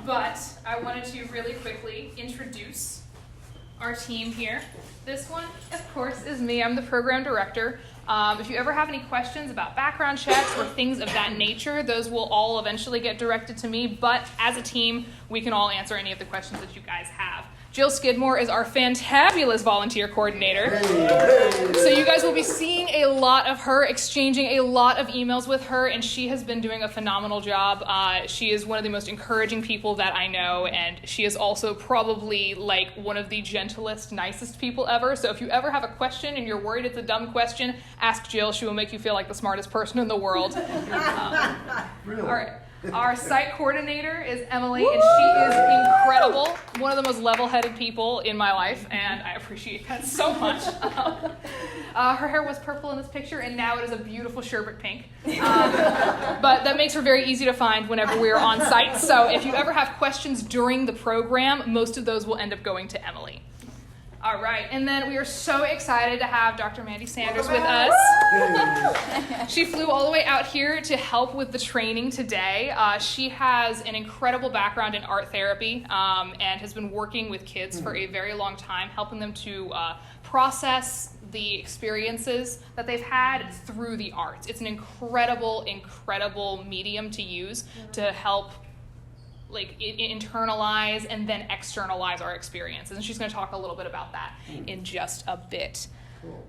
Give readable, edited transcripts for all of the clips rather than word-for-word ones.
But I wanted to really quickly introduce our team here. This one, of course, is me. I'm the program director. If you ever have any questions about background checks or things of that nature, those will all eventually get directed to me. But as a team, we can all answer any of the questions that you guys have. Jill Skidmore is our fantabulous volunteer coordinator. So you guys will be seeing a lot of her, exchanging a lot of emails with her, and she has been doing a phenomenal job. She is one of the most encouraging people that I know, and she is also probably like one of the gentlest, nicest people ever. So if you ever have a question and you're worried it's a dumb question, ask Jill. She will make you feel like the smartest person in the world. Really? All right. Our site coordinator is Emily, and she is incredible. One of the most level-headed people in my life, and I appreciate that so much. Her hair was purple in this picture, and now it is a beautiful sherbet pink. But that makes her very easy to find whenever we're on site. So if you ever have questions during the program, most of those will end up going to Emily. All right, and then we are so excited to have Dr. Mandy Sanders with us. She flew all the way out here to help with the training today. She has an incredible background in art therapy and has been working with kids for a very long time, helping them to process the experiences that they've had through the arts. It's an incredible, incredible medium to use to help internalize and then externalize our experiences. And she's going to talk a little bit about that in just a bit. Cool.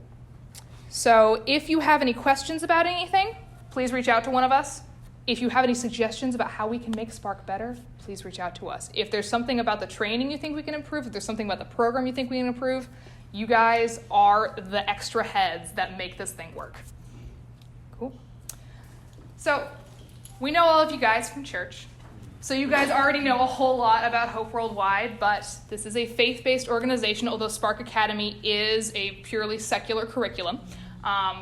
So if you have any questions about anything, please reach out to one of us. If you have any suggestions about how we can make Spark better, please reach out to us. If there's something about the training you think we can improve, if there's something about the program you think we can improve, you guys are the extra heads that make this thing work. Cool. So we know all of you guys from church. So you guys already know a whole lot about Hope Worldwide, but this is a faith-based organization, although Spark Academy is a purely secular curriculum.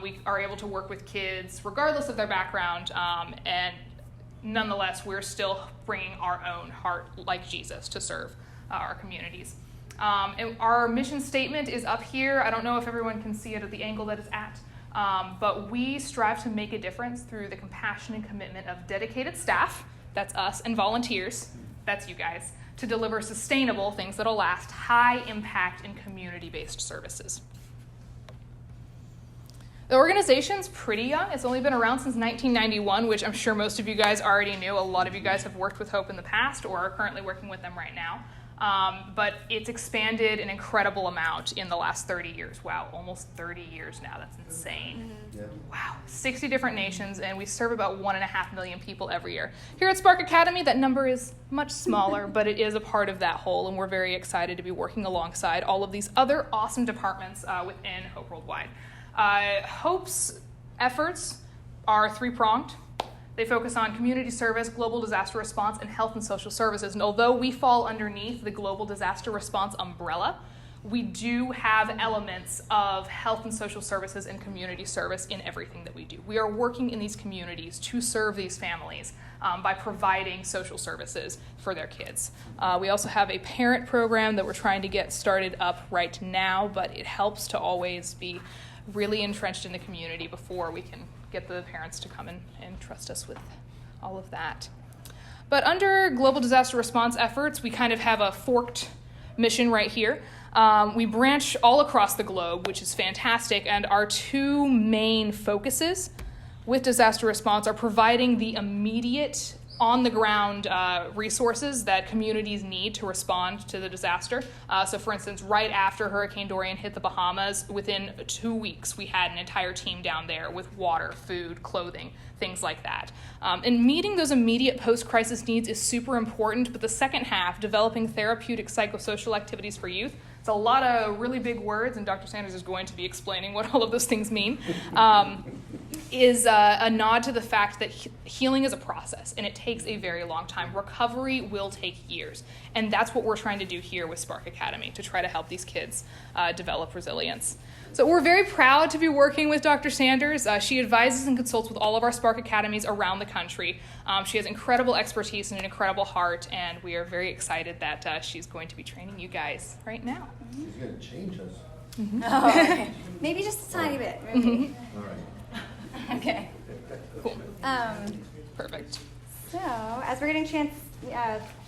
We are able to work with kids regardless of their background, and nonetheless, we're still bringing our own heart like Jesus to serve our communities. And our mission statement is up here. I don't know if everyone can see it at the angle that it's at, but we strive to make a difference through the compassion and commitment of dedicated staff, that's us, and volunteers, that's you guys, to deliver sustainable things that'll last, high impact and community-based services. The organization's pretty young. It's only been around since 1991, which I'm sure most of you guys already knew. A lot of you guys have worked with Hope in the past or are currently working with them right now. But it's expanded an incredible amount in the last 30 years. Wow, almost 30 years now. That's insane. Yeah. Wow, 60 different nations, and we serve about 1.5 million people every year. Here at Spark Academy, that number is much smaller, but it is a part of that whole, and we're very excited to be working alongside all of these other awesome departments within Hope Worldwide. Hope's efforts are three-pronged. They focus on community service, global disaster response, and health and social services. And although we fall underneath the global disaster response umbrella, we do have elements of health and social services and community service in everything that we do. We are working in these communities to serve these families by providing social services for their kids. We also have a parent program that we're trying to get started up right now, but it helps to always be really entrenched in the community before we can get the parents to come and trust us with all of that. But under global disaster response efforts, we kind of have a forked mission right here. We branch all across the globe, which is fantastic, and our two main focuses with disaster response are providing the immediate on-the-ground resources that communities need to respond to the disaster. So for instance, right after Hurricane Dorian hit the Bahamas, within 2 weeks, we had an entire team down there with water, food, clothing, things like that. And meeting those immediate post-crisis needs is super important, but the second half, developing therapeutic psychosocial activities for youth, it's a lot of really big words, and Dr. Sanders is going to be explaining what all of those things mean, is a nod to the fact that healing is a process, and it takes a very long time. Recovery will take years, and that's what we're trying to do here with Spark Academy, to try to help these kids develop resilience. So we're very proud to be working with Dr. Sanders. She advises and consults with all of our Spark Academies around the country. She has incredible expertise and an incredible heart, and we are very excited that she's going to be training you guys right now. She's going to change us. Mm-hmm. Oh, okay. Maybe just a tiny bit. Maybe. Mm-hmm. All right. Okay. Cool. Perfect. So, as we're getting a chance,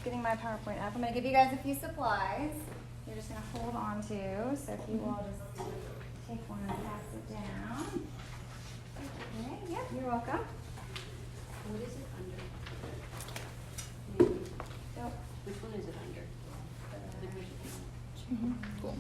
getting my PowerPoint up. I'm going to give you guys a few supplies. You're just going to hold on to. So if you will just take one and pass it down. Okay, yep, you're welcome. What is it under? Yep. Which one is it under? Cool.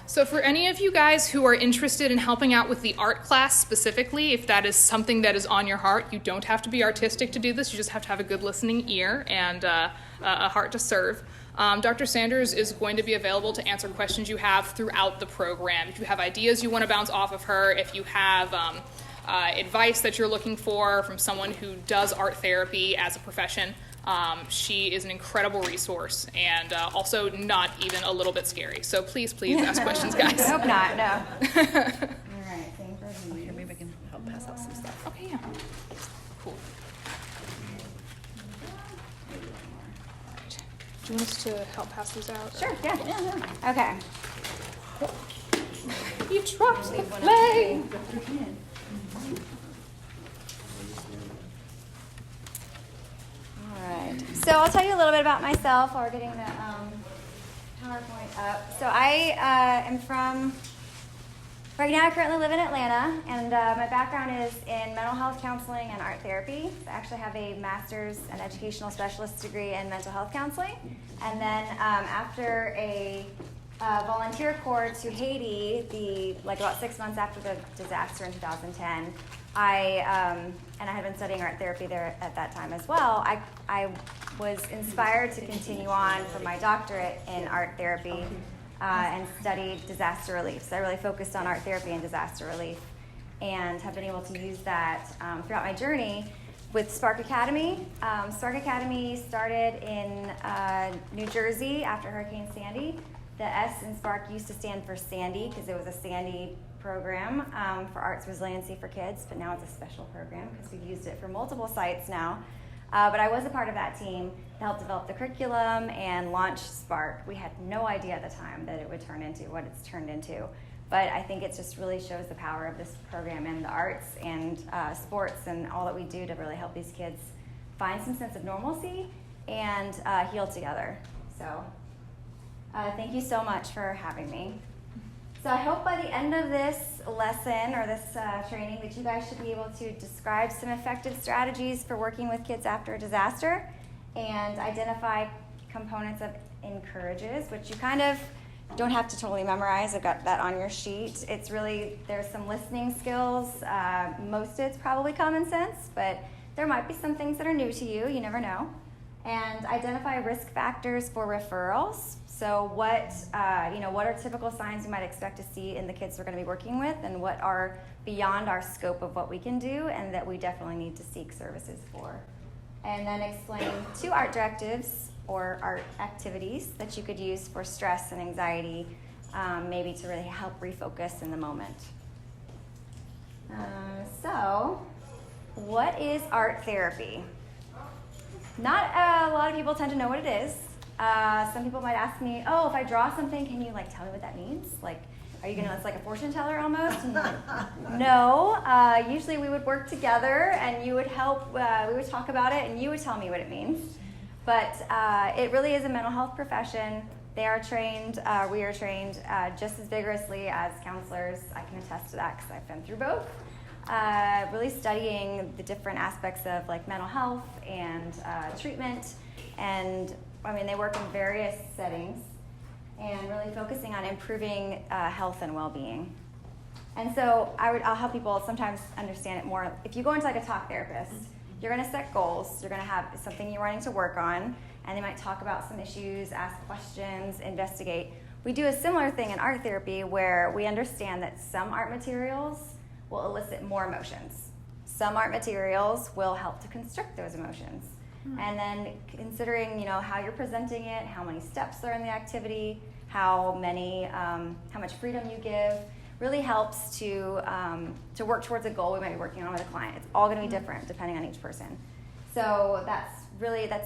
So for any of you guys who are interested in helping out with the art class specifically, if that is something that is on your heart, you don't have to be artistic to do this. You just have to have a good listening ear and a heart to serve. Dr. Sanders is going to be available to answer questions you have throughout the program. If you have ideas you want to bounce off of her, if you have advice that you're looking for from someone who does art therapy as a profession, she is an incredible resource and also not even a little bit scary. So please ask questions, guys. I hope not, no. All right, same for these. Here, maybe I can help pass out some stuff. Okay, yeah. Cool. All right. Do you want us to help pass these out? Sure, yeah. Okay. You dropped the Leave one up flag. All right. So I'll tell you a little bit about myself while we're getting the PowerPoint up. So I am from, right now I currently live in Atlanta, and my background is in mental health counseling and art therapy. I actually have a master's and educational specialist degree in mental health counseling. And then after a volunteer corps to Haiti, about 6 months after the disaster in 2010, I had been studying art therapy there at that time as well. I was inspired to continue on for my doctorate in art therapy and studied disaster relief. So I really focused on art therapy and disaster relief, and have been able to use that throughout my journey with Spark Academy. Spark Academy started in New Jersey after Hurricane Sandy. The S in Spark used to stand for Sandy because it was a Sandy program for arts resiliency for kids, but now it's a special program because we've used it for multiple sites now. But I was a part of that team to help develop the curriculum and launch Spark. We had no idea at the time that it would turn into what it's turned into. But I think it just really shows the power of this program and the arts and sports and all that we do to really help these kids find some sense of normalcy and heal together. So thank you so much for having me. So I hope by the end of this lesson or this training that you guys should be able to describe some effective strategies for working with kids after a disaster and identify components of encourages, which you kind of don't have to totally memorize. I've got that on your sheet. It's really, there's some listening skills. Most of it's probably common sense, but there might be some things that are new to you. You never know. And identify risk factors for referrals. So what are typical signs you might expect to see in the kids we're going to be working with, and what are beyond our scope of what we can do and that we definitely need to seek services for. And then explain 2 art directives or art activities that you could use for stress and anxiety, maybe to really help refocus in the moment. So what is art therapy? Not a lot of people tend to know what it is. Some people might ask me, oh, if I draw something, can you tell me what that means? Are you it's like a fortune teller almost? And you're like, no. Usually we would work together and you would help, we would talk about it and you would tell me what it means. But it really is a mental health profession. They are trained, we are trained just as vigorously as counselors. I can attest to that because I've been through both. Really studying the different aspects of mental health and treatment, and they work in various settings and really focusing on improving health and well-being. And so I'll help people sometimes understand it more. If you go into a talk therapist, you're going to set goals, you're going to have something you're wanting to work on, and they might talk about some issues, ask questions, investigate. We do a similar thing in art therapy where we understand that some art materials will elicit more emotions. Some art materials will help to constrict those emotions. And then considering, how you're presenting it, how many steps are in the activity, how much freedom you give, really helps to work towards a goal we might be working on with a client. It's all going to be different depending on each person. So that's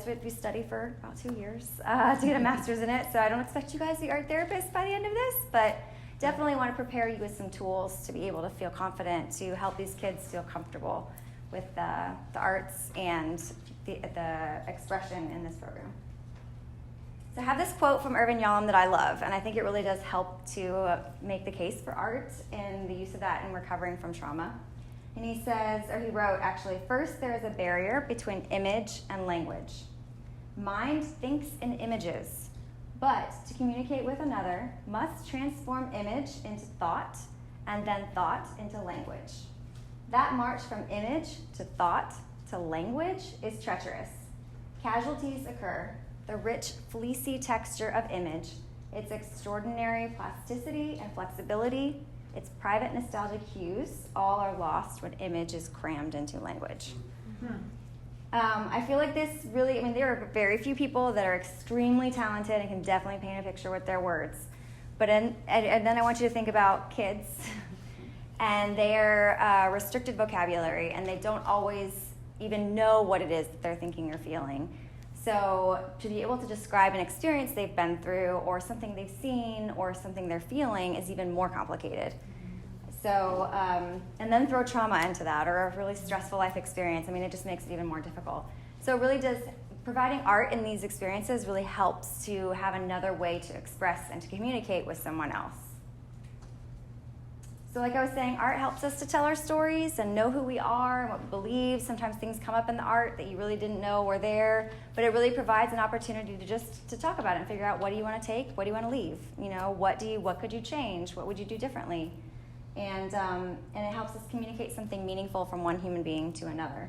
what we study for about 2 years to get a master's in it. So I don't expect you guys to be art therapists by the end of this, but definitely want to prepare you with some tools to be able to feel confident, to help these kids feel comfortable with the arts and the expression in this program. So I have this quote from Irvin Yalom that I love, and I think it really does help to make the case for art and the use of that in recovering from trauma. And he says, or he wrote actually, first there is a barrier between image and language. Mind thinks in images, but to communicate with another must transform image into thought and then thought into language. That march from image to thought to language is treacherous. Casualties occur. The rich, fleecy texture of image, its extraordinary plasticity and flexibility, its private nostalgic hues, all are lost when image is crammed into language. I feel like this really, there are very few people that are extremely talented and can definitely paint a picture with their words. But and then I want you to think about kids and their restricted vocabulary, and they don't always even know what it is that they're thinking or feeling. So to be able to describe an experience they've been through or something they've seen or something they're feeling is even more complicated. So, and then throw trauma into that or a really stressful life experience. It just makes it even more difficult. So it really does, providing art in these experiences really helps to have another way to express and to communicate with someone else. So like I was saying, art helps us to tell our stories and know who we are and what we believe. Sometimes things come up in the art that you really didn't know were there, but it really provides an opportunity to just to talk about it and figure out, what do you want to take, what do you want to leave? What could you change? What would you do differently? And it helps us communicate something meaningful from one human being to another.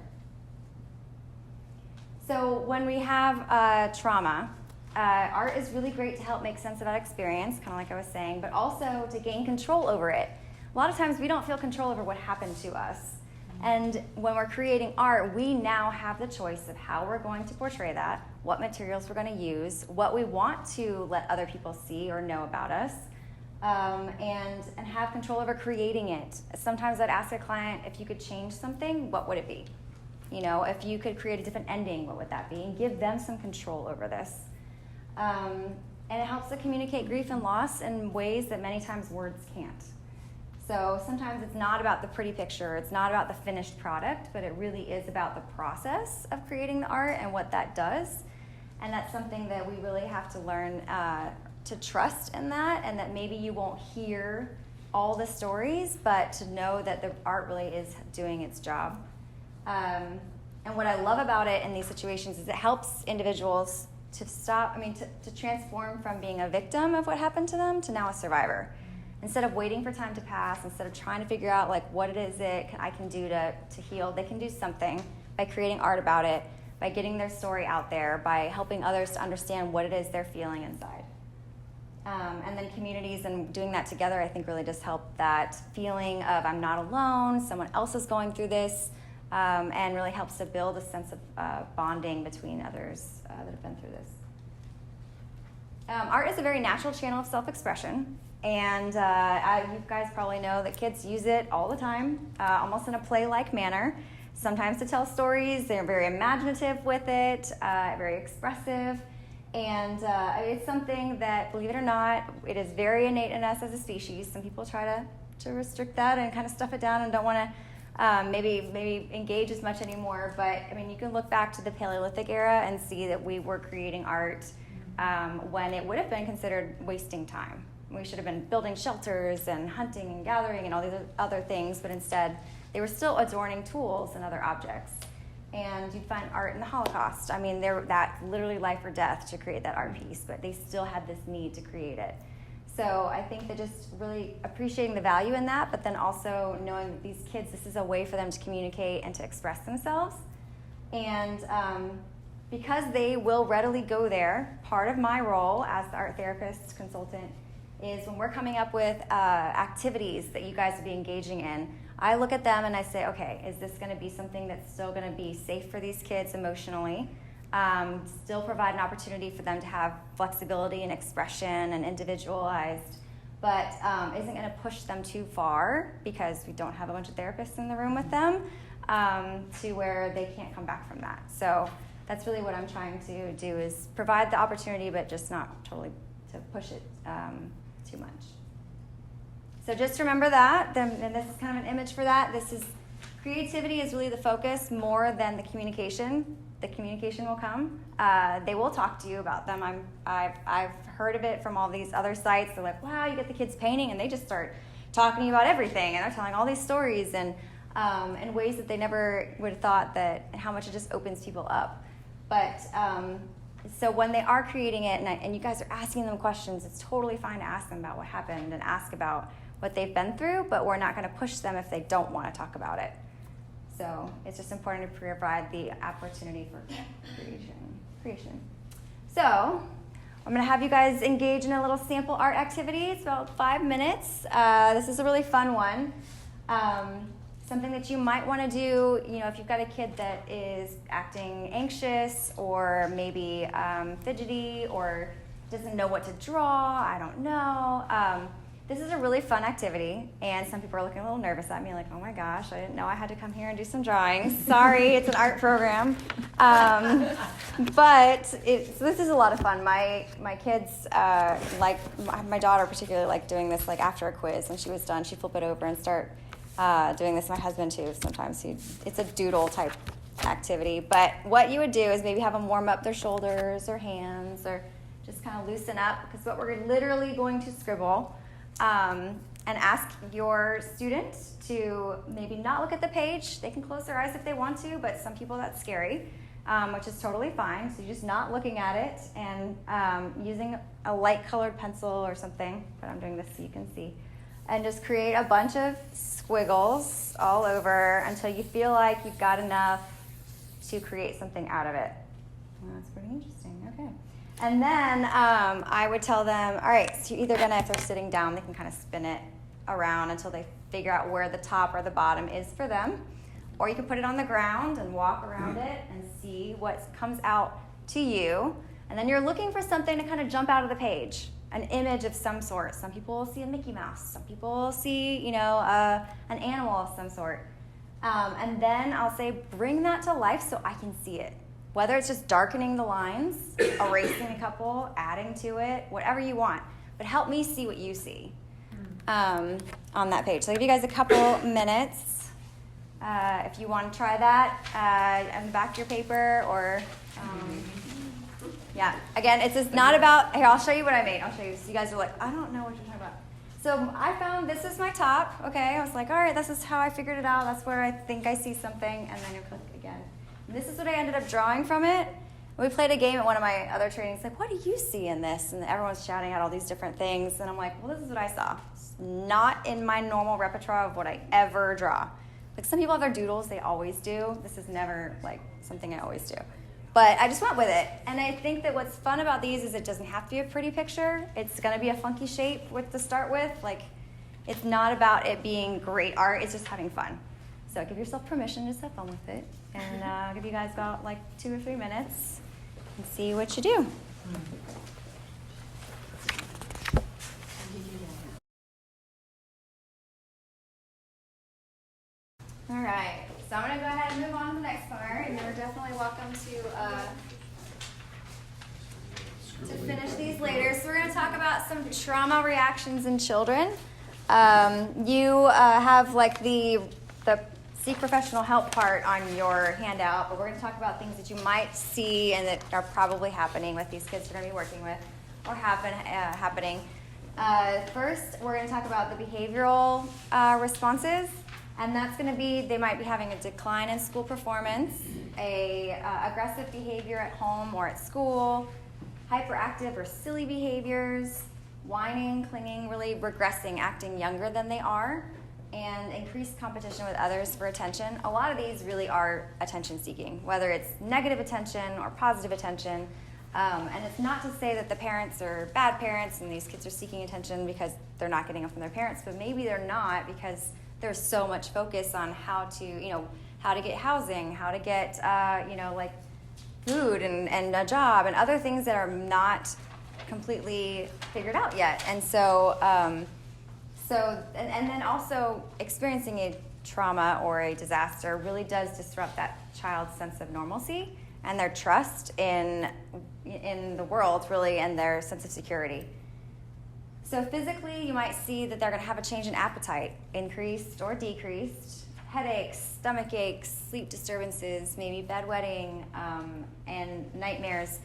So when we have trauma, art is really great to help make sense of that experience, kind of like I was saying, but also to gain control over it. A lot of times we don't feel control over what happened to us. And when we're creating art, we now have the choice of how we're going to portray that, what materials we're going to use, what we want to let other people see or know about us, and have control over creating it. Sometimes I'd ask a client, if you could change something, what would it be? If you could create a different ending, what would that be? And give them some control over this. And it helps to communicate grief and loss in ways that many times words can't. So sometimes it's not about the pretty picture, it's not about the finished product, but it really is about the process of creating the art and what that does. And that's something that we really have to learn to trust in that, and that maybe you won't hear all the stories, but to know that the art really is doing its job. And what I love about it in these situations is it helps individuals to to transform from being a victim of what happened to them to now a survivor. Instead of waiting for time to pass, instead of trying to figure out what it is that I can do to heal, they can do something by creating art about it, by getting their story out there, by helping others to understand what it is they're feeling inside. And then communities and doing that together, I think, really does help that feeling of I'm not alone, someone else is going through this, and really helps to build a sense of bonding between others that have been through this. Art is a very natural channel of self-expression. And you guys probably know that kids use it all the time, almost in a play-like manner. Sometimes to tell stories, they're very imaginative with it, very expressive. And it's something that, believe it or not, it is very innate in us as a species. Some people try to restrict that and kind of stuff it down and don't want to maybe engage as much anymore. But, you can look back to the Paleolithic era and see that we were creating art when it would have been considered wasting time. We should have been building shelters and hunting and gathering and all these other things, but instead they were still adorning tools and other objects. And you'd find art in the Holocaust. That's literally life or death to create that art piece, but they still had this need to create it. So I think that just really appreciating the value in that, but then also knowing that these kids, this is a way for them to communicate and to express themselves. And because they will readily go there, part of my role as the art therapist consultant is when we're coming up with activities that you guys will be engaging in, I look at them and I say, okay, is this going to be something that's still going to be safe for these kids emotionally, still provide an opportunity for them to have flexibility and expression and individualized, but isn't going to push them too far because we don't have a bunch of therapists in the room with them to where they can't come back from that. So that's really what I'm trying to do, is provide the opportunity, but just not totally to push it too much. So just remember that, and this is kind of an image for that. Creativity is really the focus more than the communication. the communication will come. They will talk to you about them. I've heard of it from all these other sites. They're like, wow, you get the kids painting, and they just start talking to you about everything, and they're telling all these stories and in ways that they never would have thought, that how much it just opens people up. But so when they are creating it and you guys are asking them questions, it's totally fine to ask them about what happened and ask about what they've been through, but we're not going to push them if they don't want to talk about it. So it's just important to provide the opportunity for creation. So I'm going to have you guys engage in a little sample art activity. It's about 5 minutes. This is a really fun one. Something that you might want to do, if you've got a kid that is acting anxious or maybe fidgety or doesn't know what to draw, I don't know. This is a really fun activity, and some people are looking a little nervous at me, like, oh my gosh, I didn't know I had to come here and do some drawings. Sorry, it's an art program. But so this is a lot of fun. My kids, my daughter particularly liked doing this, like after a quiz. When she was done, she'd flip it over and start doing this. My husband too, sometimes. It's a doodle type activity. But what you would do is maybe have them warm up their shoulders or hands or just kind of loosen up, because what we're literally going to scribble. And ask your student to maybe not look at the page. They can close their eyes if they want to, but some people that's scary, which is totally fine. So you're just not looking at it and using a light colored pencil or something, but I'm doing this so you can see, and just create a bunch of squiggles all over until you feel like you've got enough to create something out of it. Well, that's pretty interesting. Okay. And then I would tell them, all right, so you're either going to, if they're sitting down, they can kind of spin it around until they figure out where the top or the bottom is for them. Or you can put it on the ground and walk around it and see what comes out to you. And then you're looking for something to kind of jump out of the page, an image of some sort. Some people will see a Mickey Mouse. Some people will see, an animal of some sort. And then I'll say, bring that to life so I can see it. Whether it's just darkening the lines, erasing a couple, adding to it, whatever you want. But help me see what you see on that page. So I'll give you guys a couple minutes if you want to try that on the back of your paper or, yeah. Again, it's just not about, here, I'll show you what I made. I'll show you. So you guys are like, I don't know what you're talking about. So I found this is my top, okay? I was like, all right, this is how I figured it out. That's where I think I see something. And then you click again. This is what I ended up drawing from it. We played a game at one of my other trainings, like, what do you see in this? And everyone's shouting out all these different things. And I'm like, well, this is what I saw. It's not in my normal repertoire of what I ever draw. Like, some people have their doodles, they always do. This is never, like, something I always do. But I just went with it. And I think that what's fun about these is it doesn't have to be a pretty picture. It's going to be a funky shape to start with. Like, it's not about it being great art. It's just having fun. So give yourself permission to just have fun with it. And I'll give you guys about 2 or 3 minutes and see what you do. All right, so I'm going to go ahead and move on to the next part, and you're definitely welcome to finish these later. So we're going to talk about some trauma reactions in children. You have the seek professional help part on your handout, but we're going to talk about things that you might see and that are probably happening with these kids you're going to be working with or have been happening. First, we're going to talk about the behavioral responses, and that's going to be they might be having a decline in school performance, aggressive behavior at home or at school, hyperactive or silly behaviors, whining, clinging, really regressing, acting younger than they are, and increased competition with others for attention. A lot of these really are attention seeking, whether it's negative attention or positive attention. And it's not to say that the parents are bad parents and these kids are seeking attention because they're not getting it from their parents, but maybe they're not because there's so much focus on how to get housing, how to get, food and a job and other things that are not completely figured out yet. And so, and then also experiencing a trauma or a disaster really does disrupt that child's sense of normalcy and their trust in the world, really, and their sense of security. So physically, you might see that they're going to have a change in appetite, increased or decreased. headaches, stomach aches, sleep disturbances, maybe bedwetting, and nightmares.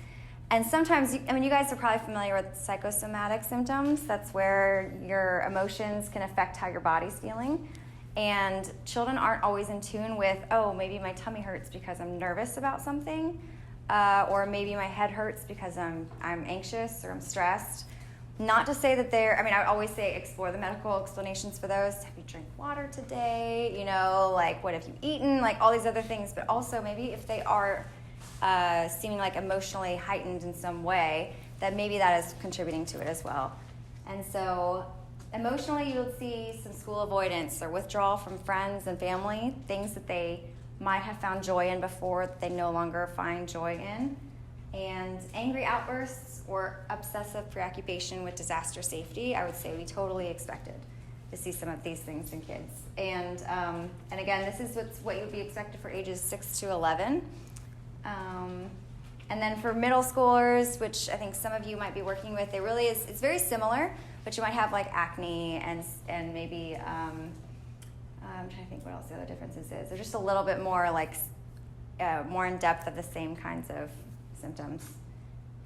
And sometimes, you guys are probably familiar with psychosomatic symptoms. That's where your emotions can affect how your body's feeling. And children aren't always in tune with, oh, maybe my tummy hurts because I'm nervous about something, or maybe my head hurts because I'm anxious or I'm stressed. Not to say that I would always say explore the medical explanations for those. Have you drank water today? Like what have you eaten? Like all these other things. But also maybe if they are seeming like emotionally heightened in some way, that maybe that is contributing to it as well. And so emotionally, you'll see some school avoidance or withdrawal from friends and family, things that they might have found joy in before that they no longer find joy in. And angry outbursts or obsessive preoccupation with disaster safety, I would say we totally expected to see some of these things in kids. And again, this is what you would be expected for ages 6 to 11. And then for middle schoolers, which I think some of you might be working with, it's very similar, but you might have like acne and maybe, I'm trying to think what else the other differences is. They're just a little bit more like more in depth of the same kinds of symptoms.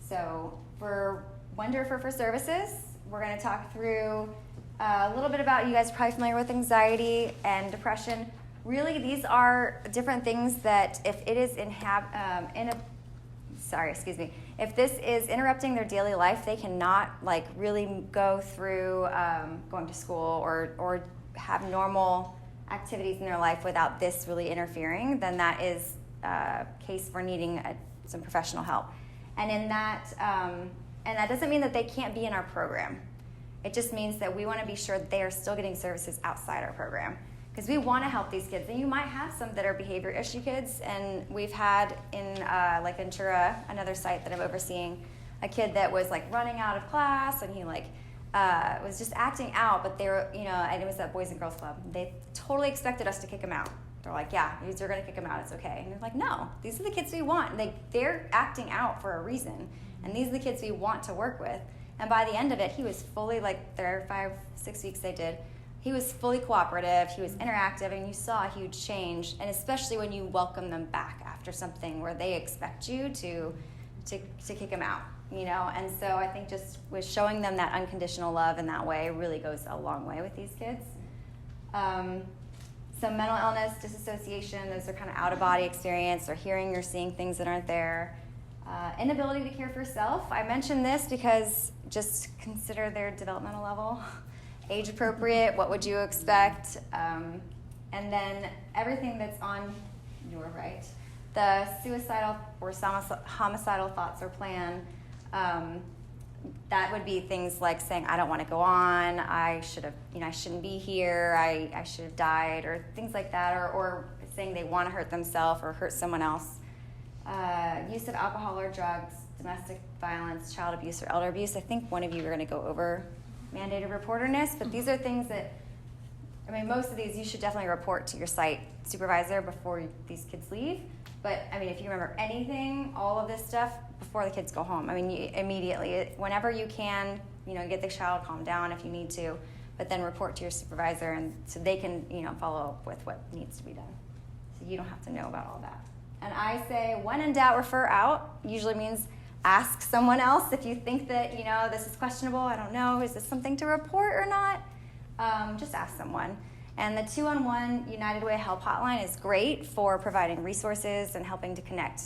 So for Wonderful for Services, we're going to talk through a little bit about, you guys are probably familiar with anxiety and depression. Really, these are different things that if it is if this is interrupting their daily life, they cannot like really go through going to school or have normal activities in their life without this really interfering, then that is a case for needing some professional help. And in that, and that doesn't mean that they can't be in our program. It just means that we want to be sure that they are still getting services outside our program, because we want to help these kids. And you might have some that are behavior issue kids, and we've had in like Ventura, another site that I'm overseeing, a kid that was like running out of class, and he like was just acting out, but they were, and it was that Boys and Girls Club. They totally expected us to kick him out. They're like, yeah, you're going to kick him out, it's okay. And they're like, no, these are the kids we want. They're acting out for a reason, and these are the kids we want to work with. And by the end of it, he was fully, like, their 5-6 weeks they did, he was fully cooperative, he was interactive, and you saw a huge change, and especially when you welcome them back after something where they expect you to kick them out, And so I think just with showing them that unconditional love in that way really goes a long way with these kids. Some mental illness, disassociation, those are kind of out-of-body experience, or hearing or seeing things that aren't there. Inability to care for self. I mentioned this because just consider their developmental level. Age appropriate, what would you expect? And then everything that's on your right. The suicidal or homicidal thoughts or plan, that would be things like saying, I don't want to go on, I should have, I shouldn't be here, I should have died, or things like that, or saying they want to hurt themselves or hurt someone else. Use of alcohol or drugs, domestic violence, child abuse, or elder abuse. I think one of you are going to go over mandated reporterness, but these are things that, most of these you should definitely report to your site supervisor before these kids leave. But, if you remember anything, all of this stuff, before the kids go home. You immediately, whenever you can, get the child calmed down if you need to, but then report to your supervisor, and so they can, follow up with what needs to be done. So you don't have to know about all that. And I say, when in doubt, refer out. Usually means ask someone else if you think that, this is questionable, I don't know, is this something to report or not? Just ask someone. And the 2-on-1 United Way Help Hotline is great for providing resources and helping to connect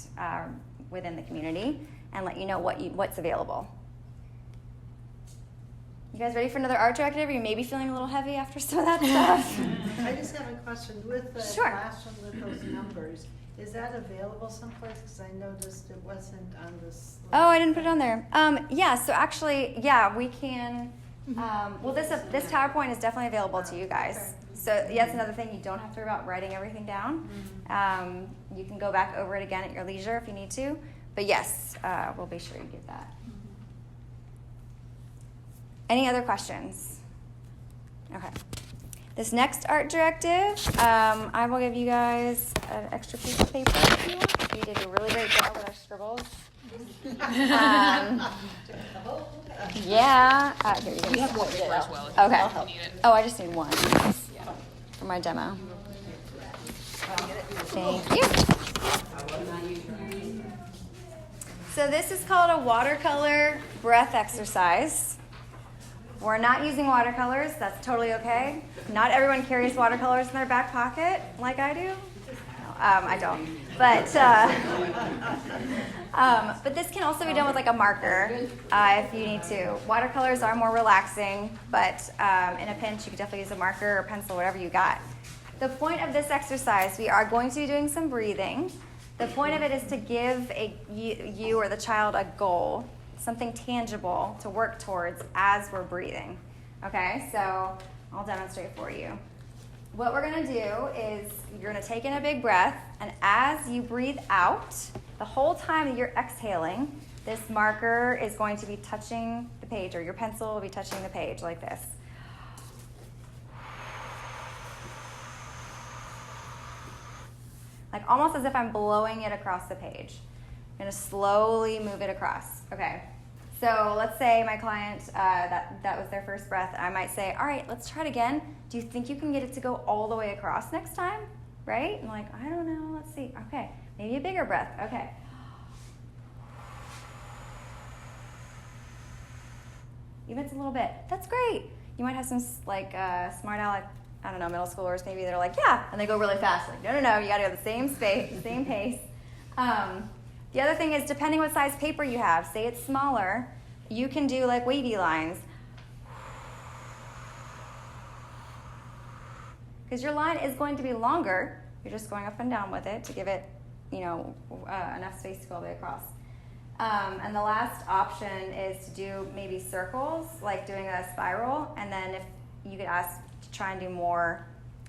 within the community and let you know what's available. You guys ready for another art directive? Are you maybe feeling a little heavy after some of that stuff? I just have a question. With the Sure. last one with those numbers, is that available someplace? Because I noticed it wasn't on this. Oh, I didn't put it on there. So actually, we can. This PowerPoint is definitely available to you guys. So that's another thing. You don't have to worry about writing everything down. You can go back over it again at your leisure if you need to. But yes, we'll be sure you get that. Any other questions? Okay. This next art directive, I will give you guys an extra piece of paper if you want. You did a really great job with our scribbles. Here you go. We have more paper as well. Okay. If you need it. Oh, I just need one for my demo. Thank you. So this is called a watercolor breath exercise. We're not using watercolors. That's totally okay. Not everyone carries watercolors in their back pocket like I do. I don't. But this can also be done with like a marker if you need to. Watercolors are more relaxing, but in a pinch you could definitely use a marker or pencil, whatever you got. The point of this exercise, we are going to be doing some breathing. The point of it is to give you or the child a goal, something tangible to work towards as we're breathing. Okay, so I'll demonstrate for you. What we're going to do is you're going to take in a big breath, and as you breathe out, the whole time that you're exhaling, this marker is going to be touching the page, or your pencil will be touching the page like this. Like almost as if I'm blowing it across the page. I'm going to slowly move it across. Okay. So let's say my client, that was their first breath. I might say, all right, let's try it again. Do you think you can get it to go all the way across next time? Right? And like, I don't know. Let's see. Okay. Maybe a bigger breath. Okay. Even if it's a little bit. That's great. You might have some like smart aleck, I don't know, middle schoolers maybe that are like, yeah, and they go really fast. Like, no, you got to go the same same pace. The other thing is, depending what size paper you have, say it's smaller, you can do like wavy lines. Because your line is going to be longer. You're just going up and down with it to give it, enough space to go all the way across. And the last option is to do maybe circles, like doing a spiral, and then if you could ask to try and do more,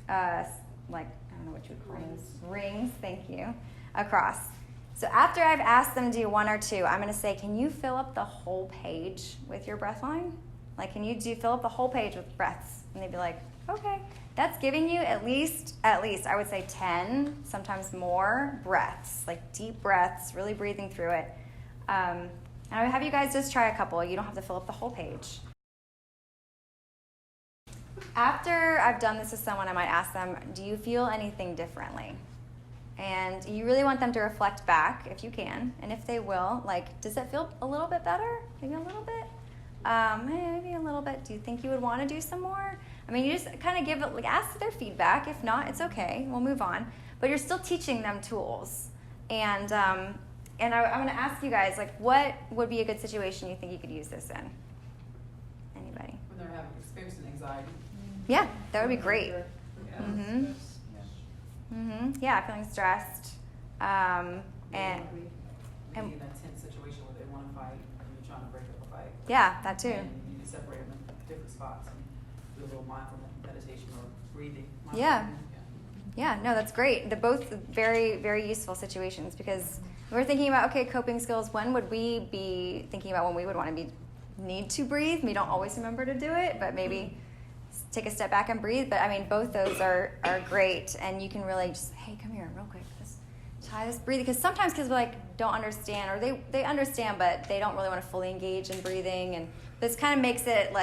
I don't know what you would call those, rings, thank you, across. So after I've asked them to do one or two, I'm going to say, can you fill up the whole page with your breath line? Like, can you fill up the whole page with breaths? And they'd be like, okay. That's giving you at least, I would say 10, sometimes more breaths, like deep breaths, really breathing through it. And I would have you guys just try a couple. You don't have to fill up the whole page. After I've done this with someone, I might ask them, do you feel anything differently? And you really want them to reflect back, if you can. And if they will, like, does it feel a little bit better? Maybe a little bit? Maybe a little bit. Do you think you would want to do some more? I mean, you just kind of give it, like, ask their feedback. If not, it's okay. We'll move on. But you're still teaching them tools. And I'm going to ask you guys, like, what would be a good situation you think you could use this in? Anybody? When they're experiencing anxiety. Yeah, that would be great. Yeah. Mm-hmm. Yeah, feeling stressed. And Maybe in a tense situation where they want to fight and you're trying to break up a fight. yeah, that too. And you can separate them in different spots and do a little mindfulness meditation or breathing. Yeah. Yeah, no, that's great. They're both very, very useful situations because we're thinking about, okay, coping skills. When would we be thinking about when we would want to need to breathe? We don't always remember to do it, but maybe take a step back and breathe. But I mean, both those are great, and you can really just, hey, come here real quick. Let's try this breathing. Because sometimes kids don't understand, or they understand, but they don't really want to fully engage in breathing. And this kind of makes it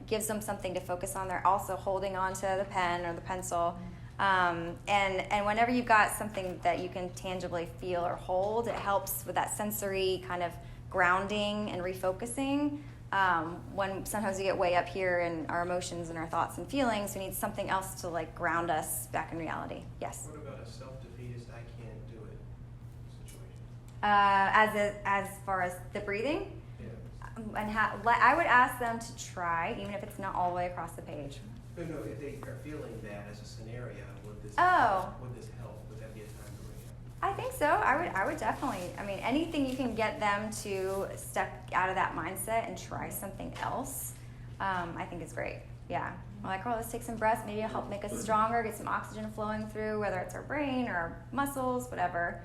gives them something to focus on. They're also holding on to the pen or the pencil. And whenever you've got something that you can tangibly feel or hold, it helps with that sensory kind of grounding and refocusing. When sometimes we get way up here in our emotions and our thoughts and feelings, we need something else to ground us back in reality. Yes? What about a self-defeatist, I can't do it situation? As far as the breathing? Yeah. And I would ask them to try, even if it's not all the way across the page. No, if they are feeling that as a scenario, would this Oh. would this help? Would that be a time to bring it? I think so. I would definitely. I mean, anything you can get them to step out of that mindset and try something else, I think is great. Yeah. We're like, oh, let's take some breaths. Maybe it'll help make us stronger, get some oxygen flowing through, whether it's our brain or our muscles, whatever.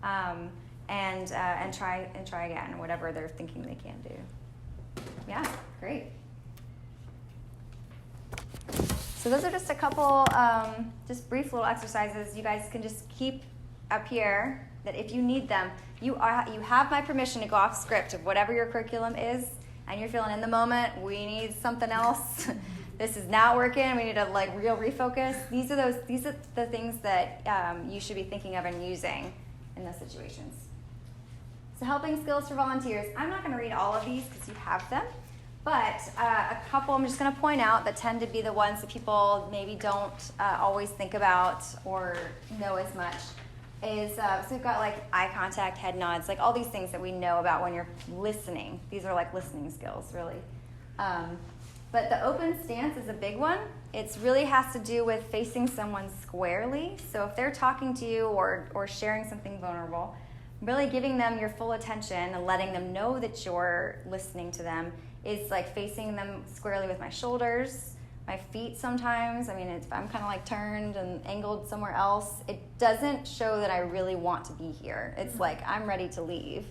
And try again, whatever they're thinking they can do. Yeah, great. So those are just a couple, just brief little exercises. You guys can just keep up here that if you need them, you have my permission to go off script of whatever your curriculum is, and you're feeling in the moment, we need something else. this is not working. We need to like real refocus. These are the things that you should be thinking of and using in those situations. So helping skills for volunteers. I'm not going to read all of these because you have them, but a couple I'm just going to point out that tend to be the ones that people maybe don't always think about or know as much is, so we've got like eye contact, head nods, like all these things that we know about when you're listening. These are like listening skills, really. But the open stance is a big one. It really has to do with facing someone squarely. So if they're talking to you or sharing something vulnerable, really giving them your full attention and letting them know that you're listening to them is like facing them squarely with my shoulders, my feet sometimes. I mean, if I'm kind of like turned and angled somewhere else, it doesn't show that I really want to be here. It's like I'm ready to leave.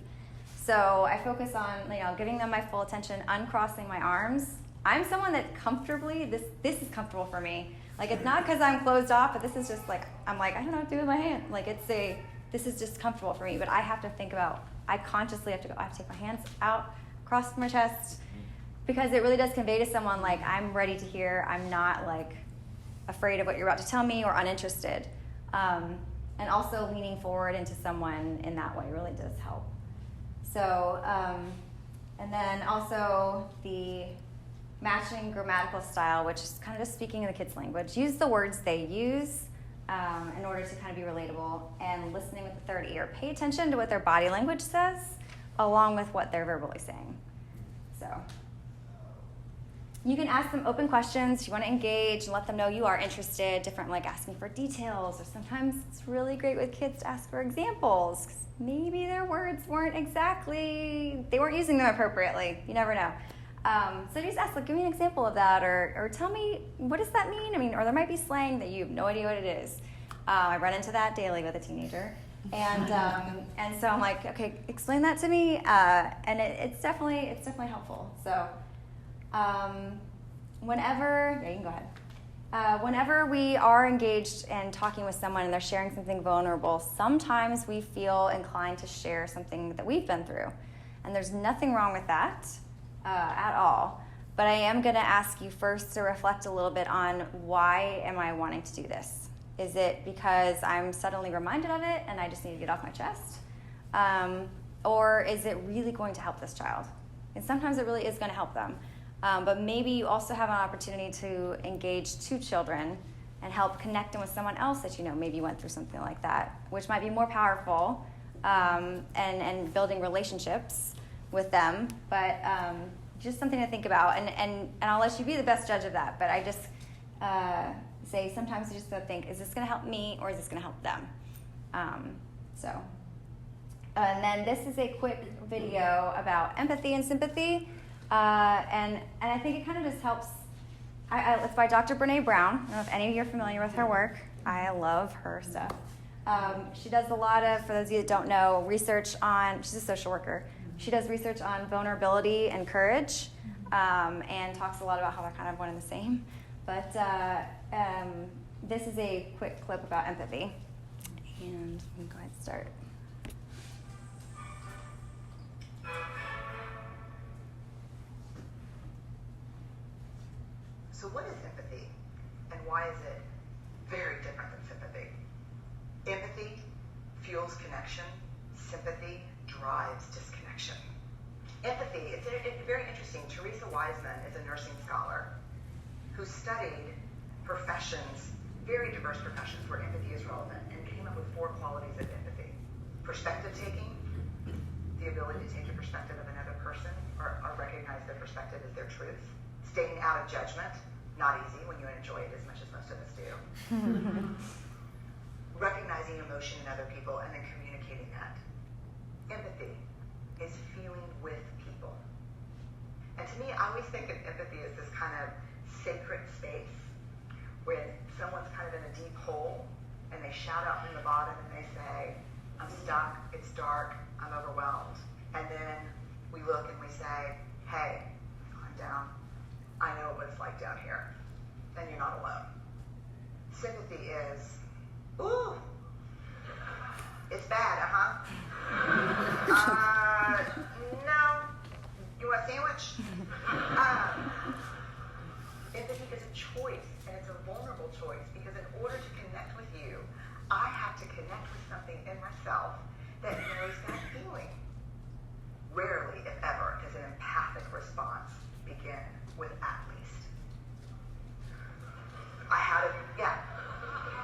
So I focus on, giving them my full attention, uncrossing my arms. I'm someone that comfortably, this is comfortable for me. Like, it's not because I'm closed off, but this is just like, I'm like, I don't know what to do with my hand. Like, this is just comfortable for me, but I have to think about, I consciously have to go, I have to take my hands out, across my chest, because it really does convey to someone, like, I'm ready to hear, I'm not, like, afraid of what you're about to tell me or uninterested. And also leaning forward into someone in that way really does help. So, and then also the matching grammatical style, which is kind of just speaking in the kids' language. Use the words they use in order to kind of be relatable, and listening with the third ear. Pay attention to what their body language says along with what they're verbally saying. So you can ask them open questions if you want to engage and let them know you are interested, different like asking for details, or sometimes it's really great with kids to ask for examples because maybe their words weren't they weren't using them appropriately. You never know. So just ask, like, give me an example of that, or tell me, what does that mean? I mean, or there might be slang that you have no idea what it is. I run into that daily with a teenager. And so I'm like, okay, explain that to me. And it's definitely helpful. So whenever we are engaged and talking with someone and they're sharing something vulnerable, sometimes we feel inclined to share something that we've been through. And there's nothing wrong with that at all. But I am going to ask you first to reflect a little bit on, why am I wanting to do this? Is it because I'm suddenly reminded of it and I just need to get off my chest? Or is it really going to help this child? And sometimes it really is going to help them. But maybe you also have an opportunity to engage two children and help connect them with someone else that maybe went through something like that, which might be more powerful, and building relationships with them. But just something to think about. And I'll let you be the best judge of that. But I just say sometimes you just got to think, is this going to help me or is this going to help them? And then this is a quick video about empathy and sympathy. And I think it kind of just helps. It's by Dr. Brene Brown. I don't know if any of you are familiar with her work. I love her stuff. She does a lot of, for those of you that don't know, research on, she's a social worker. She does research on vulnerability and courage, and talks a lot about how they're kind of one and the same. But this is a quick clip about empathy. And we can go ahead and start. So what is empathy, and why is it very different than sympathy? Empathy fuels connection. Sympathy drives disconnection. Empathy, it's very interesting. Teresa Wiseman is a nursing scholar who studied professions, very diverse professions where empathy is relevant, and came up with 4 qualities of empathy. Perspective taking, the ability to take the perspective of another person or recognize their perspective as their truth. Staying out of judgment, not easy when you enjoy it as much as most of us do. Recognizing emotion in other people and then communicating that. Empathy is feeling with people. And to me, I always think of empathy as this kind of sacred space when someone's kind of in a deep hole and they shout out from the bottom and they say, I'm stuck, it's dark, I'm overwhelmed. And then we look and we say, hey, climb down. I know what it's like down here. And you're not alone. Sympathy is, ooh, it's bad, no, you want a sandwich? Empathy gets choice, and it's a vulnerable choice, because in order to connect with you, I have to connect with something in myself that knows that feeling. Rarely, if ever, does an empathic response begin with at least.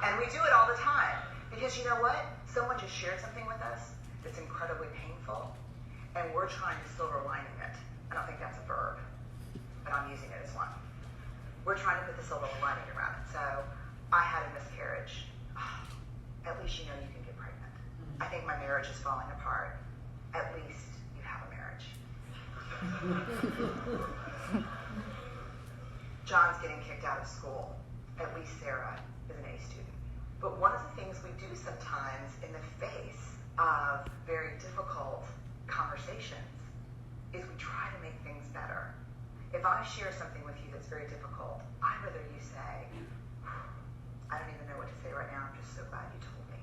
And we do it all the time. Because you know what? Someone just shared something with us that's incredibly painful, and we're trying to silver lining it. I don't think that's a verb, but I'm using it as one. We're trying to put the silver lining around it. So, I had a miscarriage. At least you know you can get pregnant. I think my marriage is falling apart. At least you have a marriage. John's getting kicked out of school. At least Sarah is an A student. But one of the things we do sometimes in the face of very difficult conversations is we try to make things better. If I share something with you that's very difficult, I'd rather you say, I don't even know what to say right now, I'm just so glad you told me.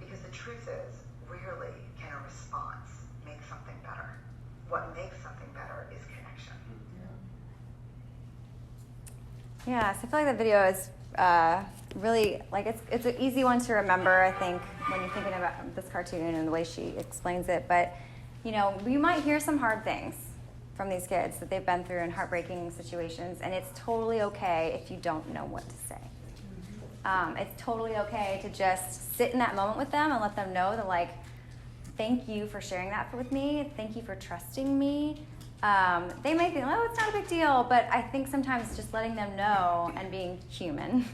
Because the truth is, rarely can a response make something better. What makes something better is connection. Yeah, so I feel like the video is really, like, it's an easy one to remember, I think, when you're thinking about this cartoon and the way she explains it. But, you know, you might hear some hard things from these kids that they've been through in heartbreaking situations, and it's totally okay if you don't know what to say. It's totally okay to just sit in that moment with them and let them know that, like, thank you for sharing that with me. Thank you for trusting me. They may think, oh, it's not a big deal, but I think sometimes just letting them know and being human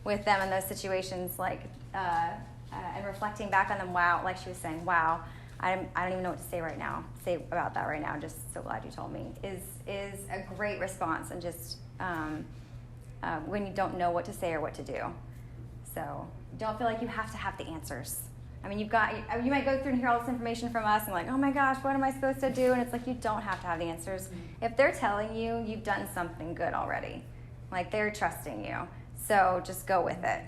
with them in those situations, like, and reflecting back on them, wow, like she was saying, wow, I don't even know what to say about that right now, just so glad you told me, is a great response, and just when you don't know what to say or what to do. So don't feel like you have to have the answers. I mean, you might go through and hear all this information from us and like, oh my gosh, what am I supposed to do? And it's like, you don't have to have the answers. If they're telling you, you've done something good already. Like, they're trusting you. So just go with it.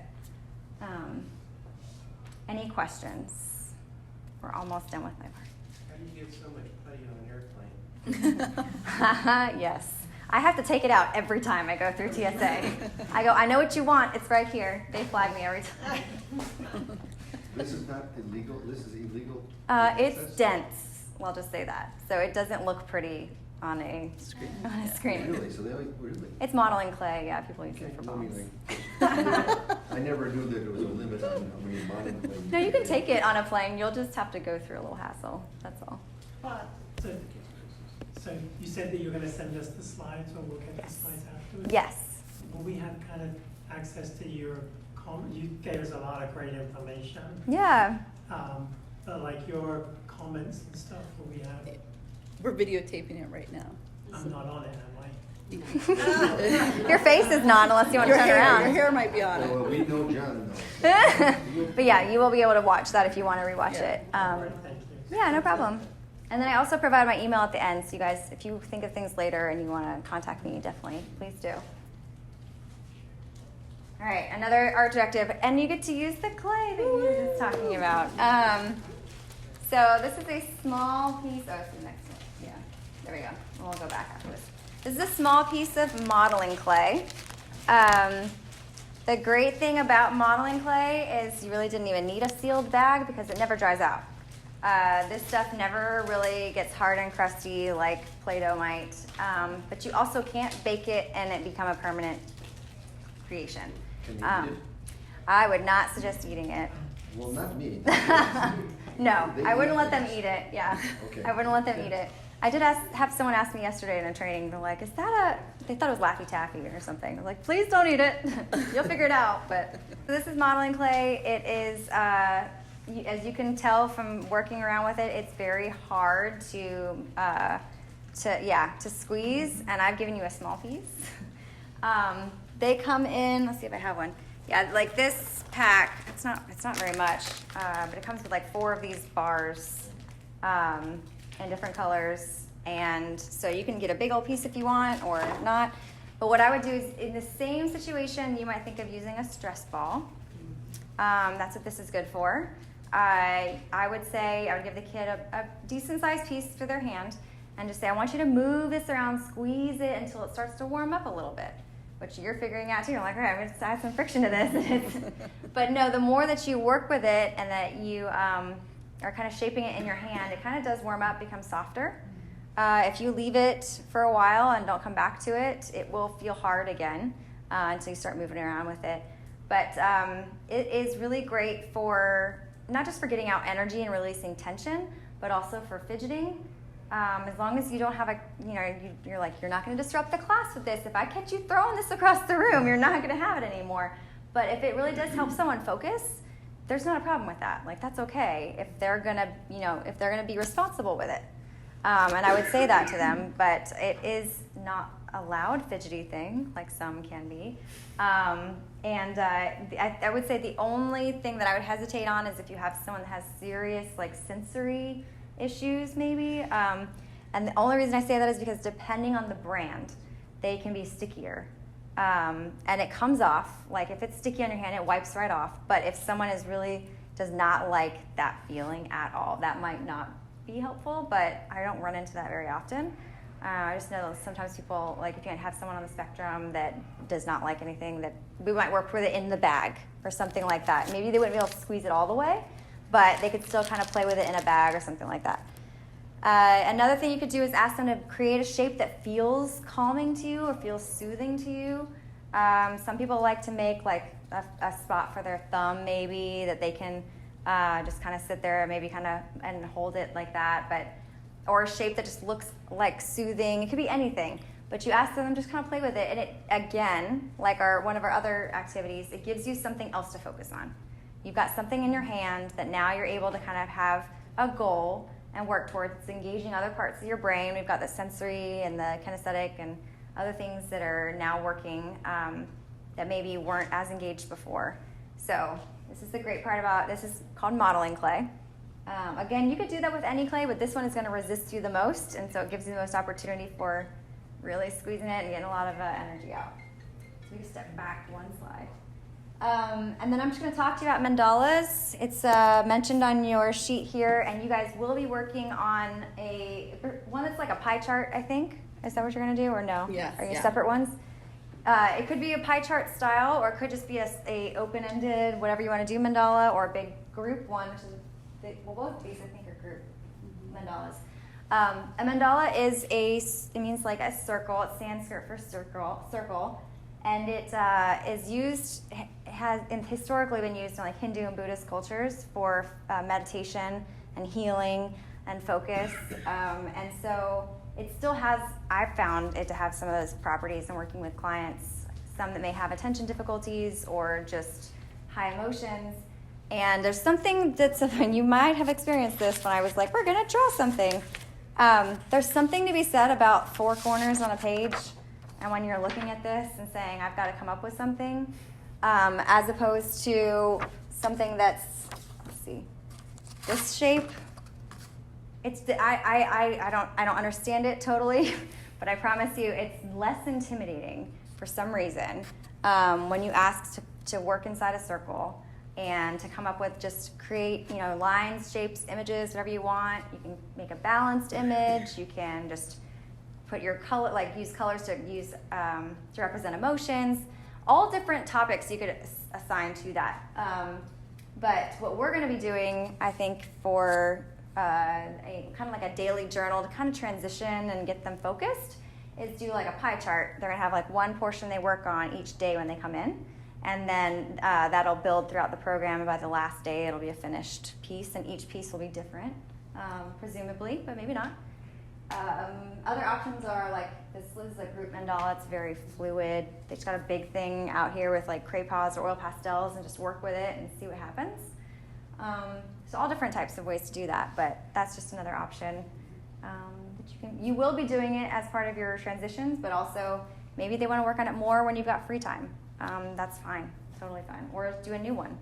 Any questions? We're almost done with my part. How do you get so much putty on an airplane? Yes. I have to take it out every time I go through TSA. I go, I know what you want. It's right here. They flag me every time. This is not illegal, this is illegal? It's dense. We'll just say that. So it doesn't look pretty on a screen. Really? So they always, really? It's modeling clay. Yeah, people use Okay, it for no, bombs. I never knew that there was a limit on how many modeling clay. No, you can take it on a plane. You'll just have to go through a little hassle. That's all. But So you said that you were going to send us the slides, or we'll get the slides afterwards? Yes. Will we have kind of access to your you gave us a lot of great information. Yeah. But like your comments and stuff, will we have? We're videotaping it right now. I'm not on it, am I? Your face is not unless you want to turn around. Your hair might be on it. Well, we know John knows. But yeah, you will be able to watch that if you want to rewatch it. Thank you. Yeah, no problem. And then I also provide my email at the end, so you guys, if you think of things later and you want to contact me, definitely, please do. All right, another art directive, and you get to use the clay that you were just talking about. So this is a small piece. Oh, it's the next one. Yeah, there we go. We'll go back after this. This is a small piece of modeling clay. The great thing about modeling clay is you really didn't even need a sealed bag because it never dries out. This stuff never really gets hard and crusty like Play-Doh might, but you also can't bake it and it become a permanent creation. Can you eat it? I would not suggest eating it. Well, not me. No, They I wouldn't eat let them things. eat it. Yeah, Okay. I wouldn't let them eat it. I did have someone ask me yesterday in a training. They're like, "Is that a?" They thought it was Laffy Taffy or something. They're like, "Please don't eat it. You'll figure it out." But so this is modeling clay. It is, as you can tell from working around with it, it's very hard to squeeze. And I've given you a small piece. They come in. Let's see if I have one. Yeah, like this pack. It's not very much, but it comes with like 4 of these bars. In different colors, and so you can get a big old piece if you want or not. But what I would do is, in the same situation, you might think of using a stress ball. That's what this is good for. I would say I would give the kid a decent sized piece for their hand and just say, I want you to move this around, squeeze it until it starts to warm up a little bit. which you're figuring out too. You're like, all right, I'm going to add some friction to this. But no, the more that you work with it and that you are kind of shaping it in your hand, it kind of does warm up, become softer. If you leave it for a while and don't come back to it, it will feel hard again until you start moving around with it. But it is really great for, not just for getting out energy and releasing tension, but also for fidgeting. As long as you don't have you're like, you're not going to disrupt the class with this. If I catch you throwing this across the room, you're not going to have it anymore. But if it really does help someone focus, there's not a problem with that. Like, that's okay if they're going to be responsible with it. And I would say that to them, but it is not a loud fidgety thing like some can be. I would say the only thing that I would hesitate on is if you have someone that has serious like sensory issues maybe. And the only reason I say that is because depending on the brand, they can be stickier. And it comes off, like if it's sticky on your hand, it wipes right off. But if someone does not like that feeling at all, that might not be helpful, but I don't run into that very often. I just know sometimes people, like if you have someone on the spectrum that does not like anything, that we might work with it in the bag or something like that. Maybe they wouldn't be able to squeeze it all the way, but they could still kind of play with it in a bag or something like that. Another thing you could do is ask them to create a shape that feels calming to you or feels soothing to you. Some people like to make like a spot for their thumb maybe that they can just kind of sit there maybe and hold it like that, or a shape that just looks like soothing. It could be anything, but you ask them just kind of play with it, and it, again, like one of our other activities, it gives you something else to focus on. You've got something in your hand that now you're able to kind of have a goal and work towards. It's engaging other parts of your brain. We've got the sensory and the kinesthetic and other things that are now working that maybe weren't as engaged before. So this is the great part about, this is called modeling clay. Again, you could do that with any clay, but this one is going to resist you the most, and so it gives you the most opportunity for really squeezing it and getting a lot of energy out. So we can step back one slide. And then I'm just going to talk to you about mandalas. It's mentioned on your sheet here, and you guys will be working on one that's like a pie chart, I think. Is that what you're going to do, or no? Yes. Are you separate ones? It could be a pie chart style, or it could just be a open-ended, whatever you want to do mandala, or a big group one, which is both of these I think are group mandalas. A mandala it means like a circle. It's Sanskrit for circle, and it has historically been used in like Hindu and Buddhist cultures for meditation and healing and focus, and so it still has, I've found it to have some of those properties in working with clients, some that may have attention difficulties or just high emotions. And there's something and you might have experienced this when I was like, we're going to draw something. There's something to be said about four corners on a page, and when you're looking at this and saying, I've got to come up with something, as opposed to something that's, let's see, this shape. I don't understand it totally, but I promise you it's less intimidating for some reason when you ask to work inside a circle and to come up with, just create, lines, shapes, images, whatever you want. You can make a balanced image. You can just put your color, like use colors to represent emotions. All different topics you could assign to that. But what we're going to be doing, I think, for a kind of like a daily journal to kind of transition and get them focused, is do like a pie chart. They're going to have like one portion they work on each day when they come in, and then that'll build throughout the program, and by the last day it'll be a finished piece, and each piece will be different, presumably, but maybe not. Other options are like, this is a group mandala. It's very fluid. They just got a big thing out here with like crayons or oil pastels, and just work with it and see what happens. So all different types of ways to do that, but that's just another option. You will be doing it as part of your transitions, but also maybe they want to work on it more when you've got free time. That's fine, totally fine. Or do a new one.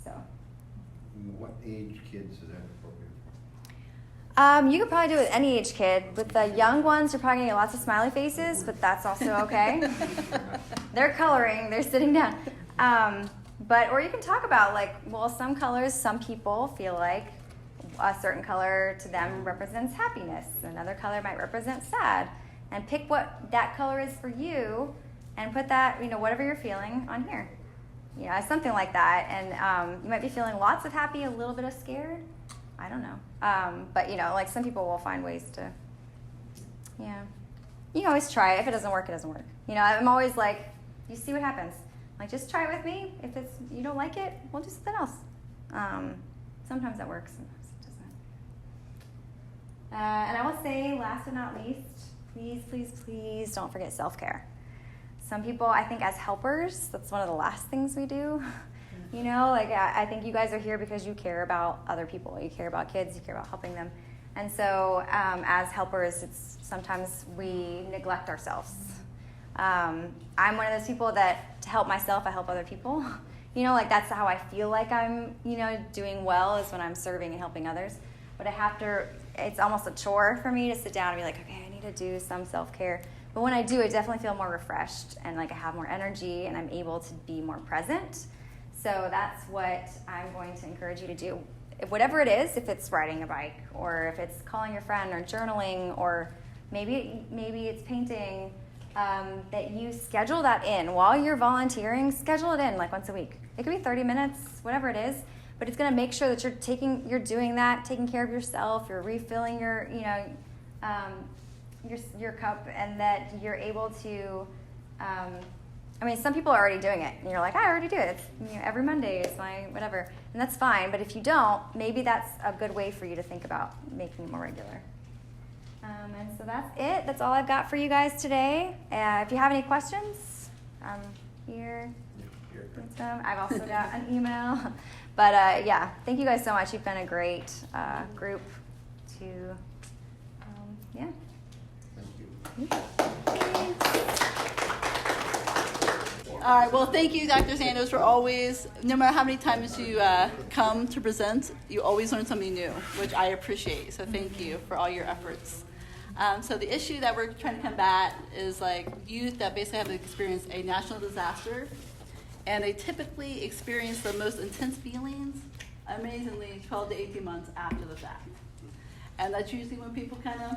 So. What age kids is that appropriate? You could probably do it with any age kid. With the young ones, you're probably going to get lots of smiley faces, but that's also okay. They're coloring, they're sitting down. Or you can talk about some colors, some people feel like a certain color to them represents happiness. Another color might represent sad. And pick what that color is for you, and put that, whatever you're feeling on here. Something like that. And you might be feeling lots of happy, a little bit of scared. I don't know. But, like some people will find ways to, You can always try it. If it doesn't work, it doesn't work. I'm always like, you see what happens. Like, just try it with me. If you don't like it, we'll do something else. Sometimes that works, sometimes it doesn't. And I will say, last but not least, please, please, please don't forget self-care. Some people, I think, as helpers, that's one of the last things we do. I think you guys are here because you care about other people. You care about kids. You care about helping them. And so as helpers, sometimes we neglect ourselves. I'm one of those people that to help myself, I help other people. That's how I feel like I'm, doing well is when I'm serving and helping others. But it's almost a chore for me to sit down and be like, okay, I need to do some self-care. But when I do, I definitely feel more refreshed and like I have more energy and I'm able to be more present. So that's what I'm going to encourage you to do. Whatever it is, if it's riding a bike or if it's calling your friend or journaling or maybe it's painting, that you schedule that in. While you're volunteering, schedule it in like once a week. It could be 30 minutes, whatever it is, but it's going to make sure that you're doing that, taking care of yourself, you're refilling your cup, and that you're able to, some people are already doing it, and you're like, I already do it. It's, every Monday is my whatever, and that's fine. But if you don't, maybe that's a good way for you to think about making it more regular. And so that's it. That's all I've got for you guys today. If you have any questions, I'm here. I've also got an email. But thank you guys so much. You've been a great group to, Thank you. All right, well, thank you, Dr. Sandos, for always, no matter how many times you come to present, you always learn something new, which I appreciate. So thank you for all your efforts. So the issue that we're trying to combat is like youth that basically have experienced a national disaster, and they typically experience the most intense feelings, amazingly, 12 to 18 months after the fact. And that's usually when people kind of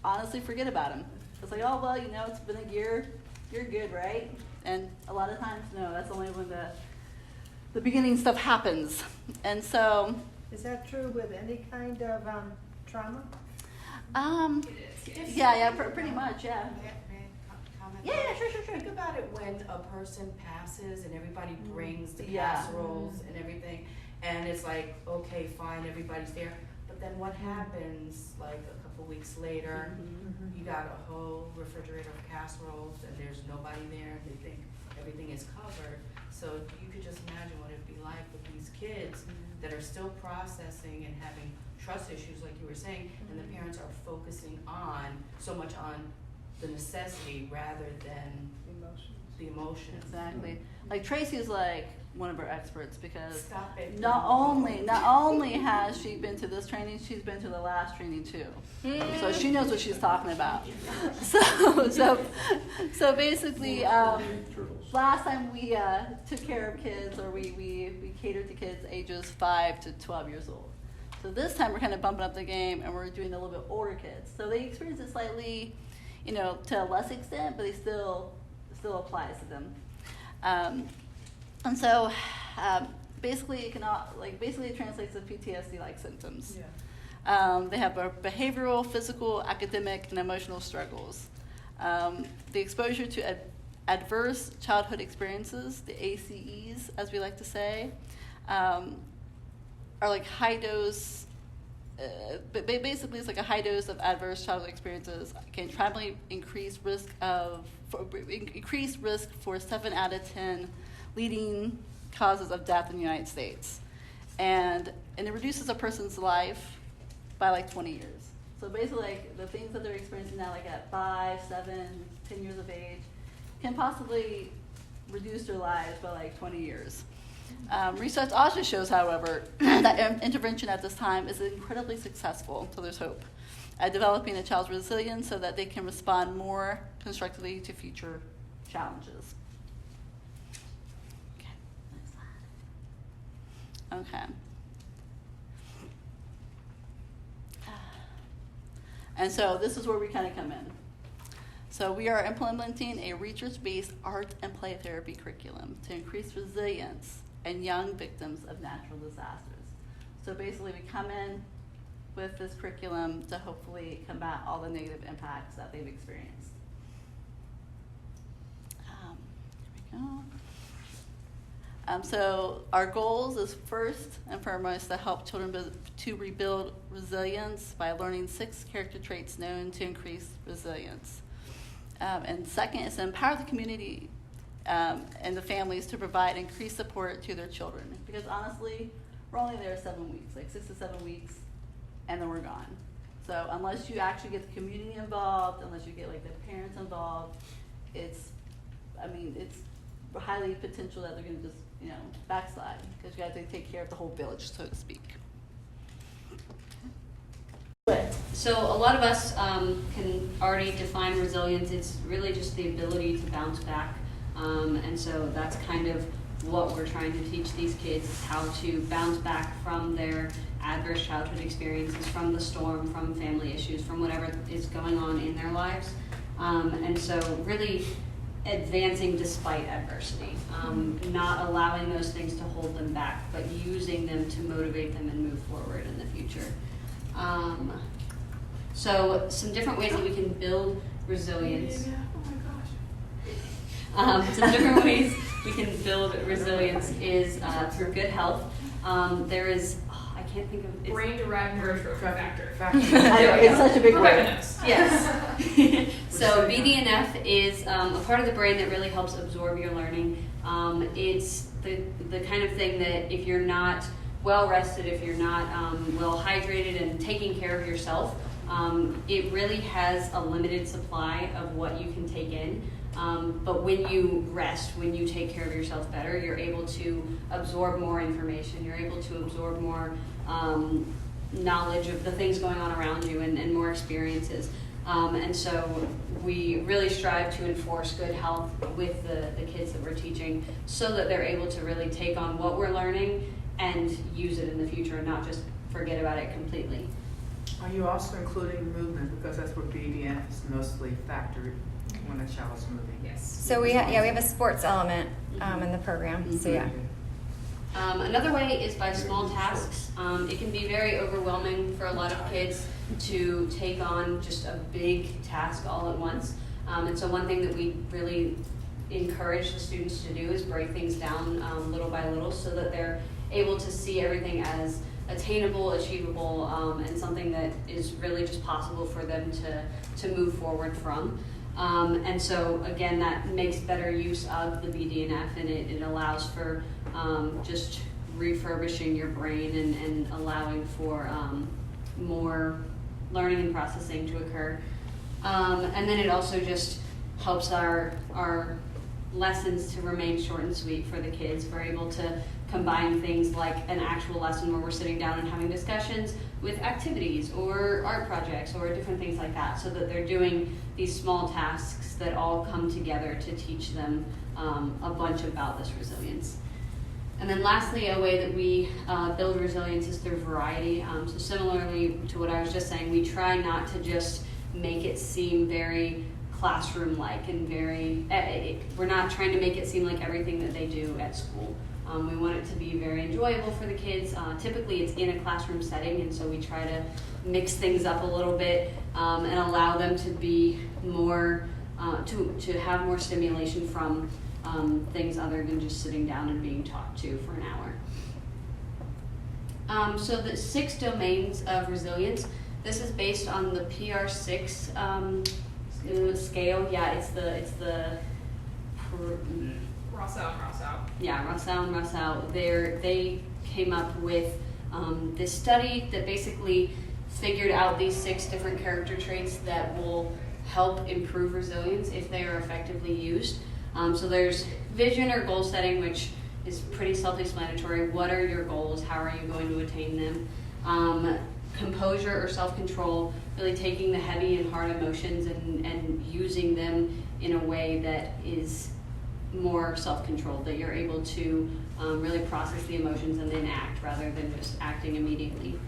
honestly forget about them. It's like, oh, well, it's been a year, you're good, right? And a lot of times, no, that's only when the beginning stuff happens. And so... Is that true with any kind of trauma? Pretty much, yeah. May I comment? Yeah, sure. Think about it when a person passes and everybody brings the Yeah. casseroles and everything, and it's like, okay, fine, everybody's there. But then what happens, like a couple weeks later, you got a whole refrigerator of casseroles and there's nobody there and they think everything is covered. So you could just imagine what it'd be like with these kids that are still processing and having trust issues, like you were saying, and the parents are focusing so much on the necessity rather than the emotion. Exactly. Like Tracy is like one of our experts because Stop it. not only has she been to this training, she's been to the last training too. So she knows what she's talking about. So basically, last time we took care of kids, or we catered to kids ages 5 to 12 years old. So this time we're kind of bumping up the game and we're doing a little bit older kids. So they experience it slightly, to a less extent, but they still applies to them. And so basically it translates to PTSD-like symptoms. Yeah. They have behavioral, physical, academic, and emotional struggles. The exposure to adverse childhood experiences, the ACEs, as we like to say, are like high dose. But basically, it's like a high dose of adverse childhood experiences can triply increase risk for 7 out of 10 leading causes of death in the United States, and it reduces a person's life by like 20 years. So basically, like the things that they're experiencing now, like at 5, 7, 10 years of age, can possibly reduce their lives by like 20 years. Research also shows, however, that intervention at this time is incredibly successful, so there's hope, at developing a child's resilience so that they can respond more constructively to future challenges. Okay, next slide. Okay. And so this is where we kind of come in. So we are implementing a research-based art and play therapy curriculum to increase resilience in young victims of natural disasters. So basically we come in with this curriculum to hopefully combat all the negative impacts that they've experienced. Here we go. So our goals is first and foremost to help children to rebuild resilience by learning 6 character traits known to increase resilience. And second is to empower the community and the families to provide increased support to their children. Because honestly, we're only there 7 weeks, like 6 to 7 weeks, and then we're gone. So unless you actually get the community involved, unless you get like the parents involved, it's highly potential that they're going to just, backslide, because you have to take care of the whole village, so to speak. So a lot of us can already define resilience. It's really just the ability to bounce back. And so that's kind of what we're trying to teach these kids, is how to bounce back from their adverse childhood experiences, from the storm, from family issues, from whatever is going on in their lives. And so really advancing despite adversity, not allowing those things to hold them back, but using them to motivate them and move forward in the future. So some different ways that we can build resilience. Some different ways we can build resilience is through good health. There is, I can't think of it. Brain-derived neurotrophic factor. I know, it's such a big word. Rebecca knows. Yes. So BDNF is a part of the brain that really helps absorb your learning. It's the kind of thing that if you're not well rested, if you're not well hydrated and taking care of yourself, it really has a limited supply of what you can take in. But when you rest, when you take care of yourself better, you're able to absorb more information. You're able to absorb more knowledge of the things going on around you and more experiences. And so we really strive to enforce good health with the kids that we're teaching, so that they're able to really take on what we're learning and use it in the future and not just forget about it completely. Are you also including movement, because that's where BDNF is mostly factored when a child's moving? Yes. So we have a sports element in the program. So yeah. Another way is by small tasks. It can be very overwhelming for a lot of kids to take on just a big task all at once. And so one thing that we really encourage the students to do is break things down little by little, so that they're able to see everything as attainable, achievable, and something that is really just possible for them to move forward from. And so again, that makes better use of the BDNF, and it allows for just refurbishing your brain and allowing for more learning and processing to occur. And then it also just helps our lessons to remain short and sweet for the kids. We're able to combine things like an actual lesson where we're sitting down and having discussions with activities or art projects or different things like that, so that they're doing these small tasks that all come together to teach them a bunch about this resilience. And then lastly, a way that we build resilience is through variety. So similarly to what I was just saying, we try not to just make it seem very classroom-like and we're not trying to make it seem like everything that they do at school. We want it to be very enjoyable for the kids. Typically it's in a classroom setting, and so we try to mix things up a little bit and allow them to be more, to have more stimulation from things other than just sitting down and being talked to for an hour. So the 6 domains of resilience, this is based on the PR6 scale. Yeah, it's the Rousseau and Rousseau. Yeah, Rousseau and Rousseau. They came up with this study that basically figured out these 6 different character traits that will help improve resilience if they are effectively used. So there's vision or goal setting, which is pretty self-explanatory. What are your goals? How are you going to attain them? Composure or self-control, really taking the heavy and hard emotions and using them in a way that is more self-controlled, that you're able to really process the emotions and then act rather than just acting immediately.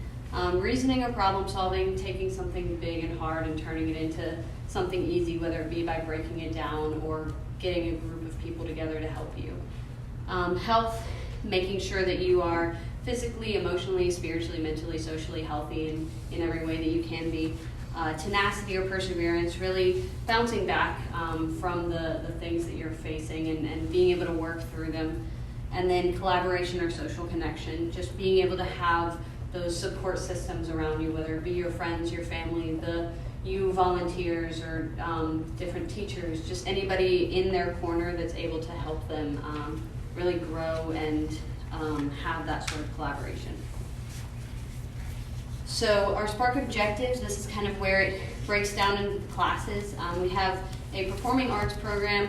reasoning or problem solving, taking something big and hard and turning it into something easy, whether it be by breaking it down or getting a group of people together to help you. Health, making sure that you are physically, emotionally, spiritually, mentally, socially healthy in every way that you can be. Tenacity or perseverance, really bouncing back from the things that you're facing and being able to work through them. And then collaboration or social connection, just being able to have those support systems around you, whether it be your friends, your family, you volunteers or different teachers, just anybody in their corner that's able to help them really grow and have that sort of collaboration. So our Spark objectives, this is kind of where it breaks down into the classes. We have a performing arts program,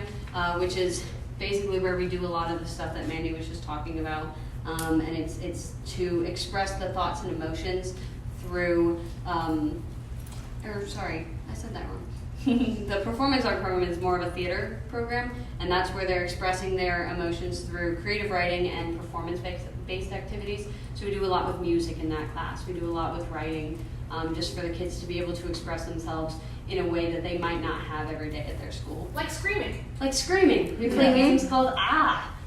which is basically where we do a lot of the stuff that Mandy was just talking about. And it's to express the thoughts and emotions through, sorry, I said that wrong. The performance art program is more of a theater program, and that's where they're expressing their emotions through creative writing and performance-based activities. So we do a lot with music in that class. We do a lot with writing, just for the kids to be able to express themselves in a way that they might not have every day at their school. Like screaming. Like screaming. We play games called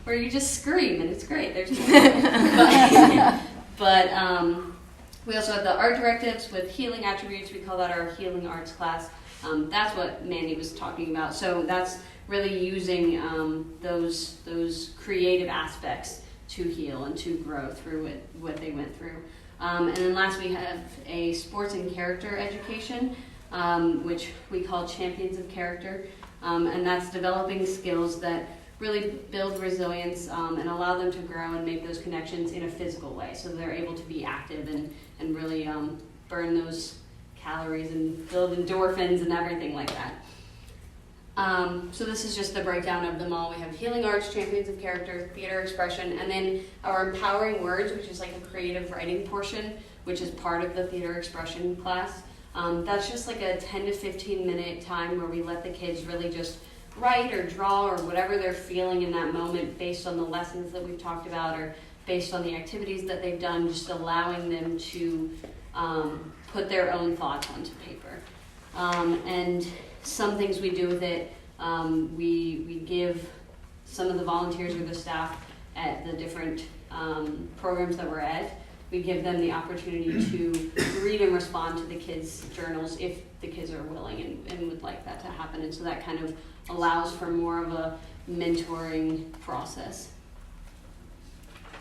where you just scream, and it's great. There's but we also have the art directives with healing attributes. We call that our healing arts class. That's what Mandy was talking about. So that's really using those creative aspects to heal and to grow through what they went through. And then last we have a sports and character education, which we call Champions of Character. And that's developing skills that really build resilience and allow them to grow and make those connections in a physical way, so they're able to be active and really burn those calories and build endorphins and everything like that. So this is just the breakdown of them all. We have Healing Arts, Champions of Character, Theater Expression, and then our Empowering Words, which is like a creative writing portion, which is part of the Theater Expression class. That's just like a 10 to 15 minute time where we let the kids really just write or draw or whatever they're feeling in that moment based on the lessons that we've talked about or based on the activities that they've done, just allowing them to put their own thoughts onto paper. And some things we do with it, we give some of the volunteers or the staff at the different programs that we're at, we give them the opportunity to read and respond to the kids' journals if the kids are willing and would like that to happen. And so that kind of allows for more of a mentoring process.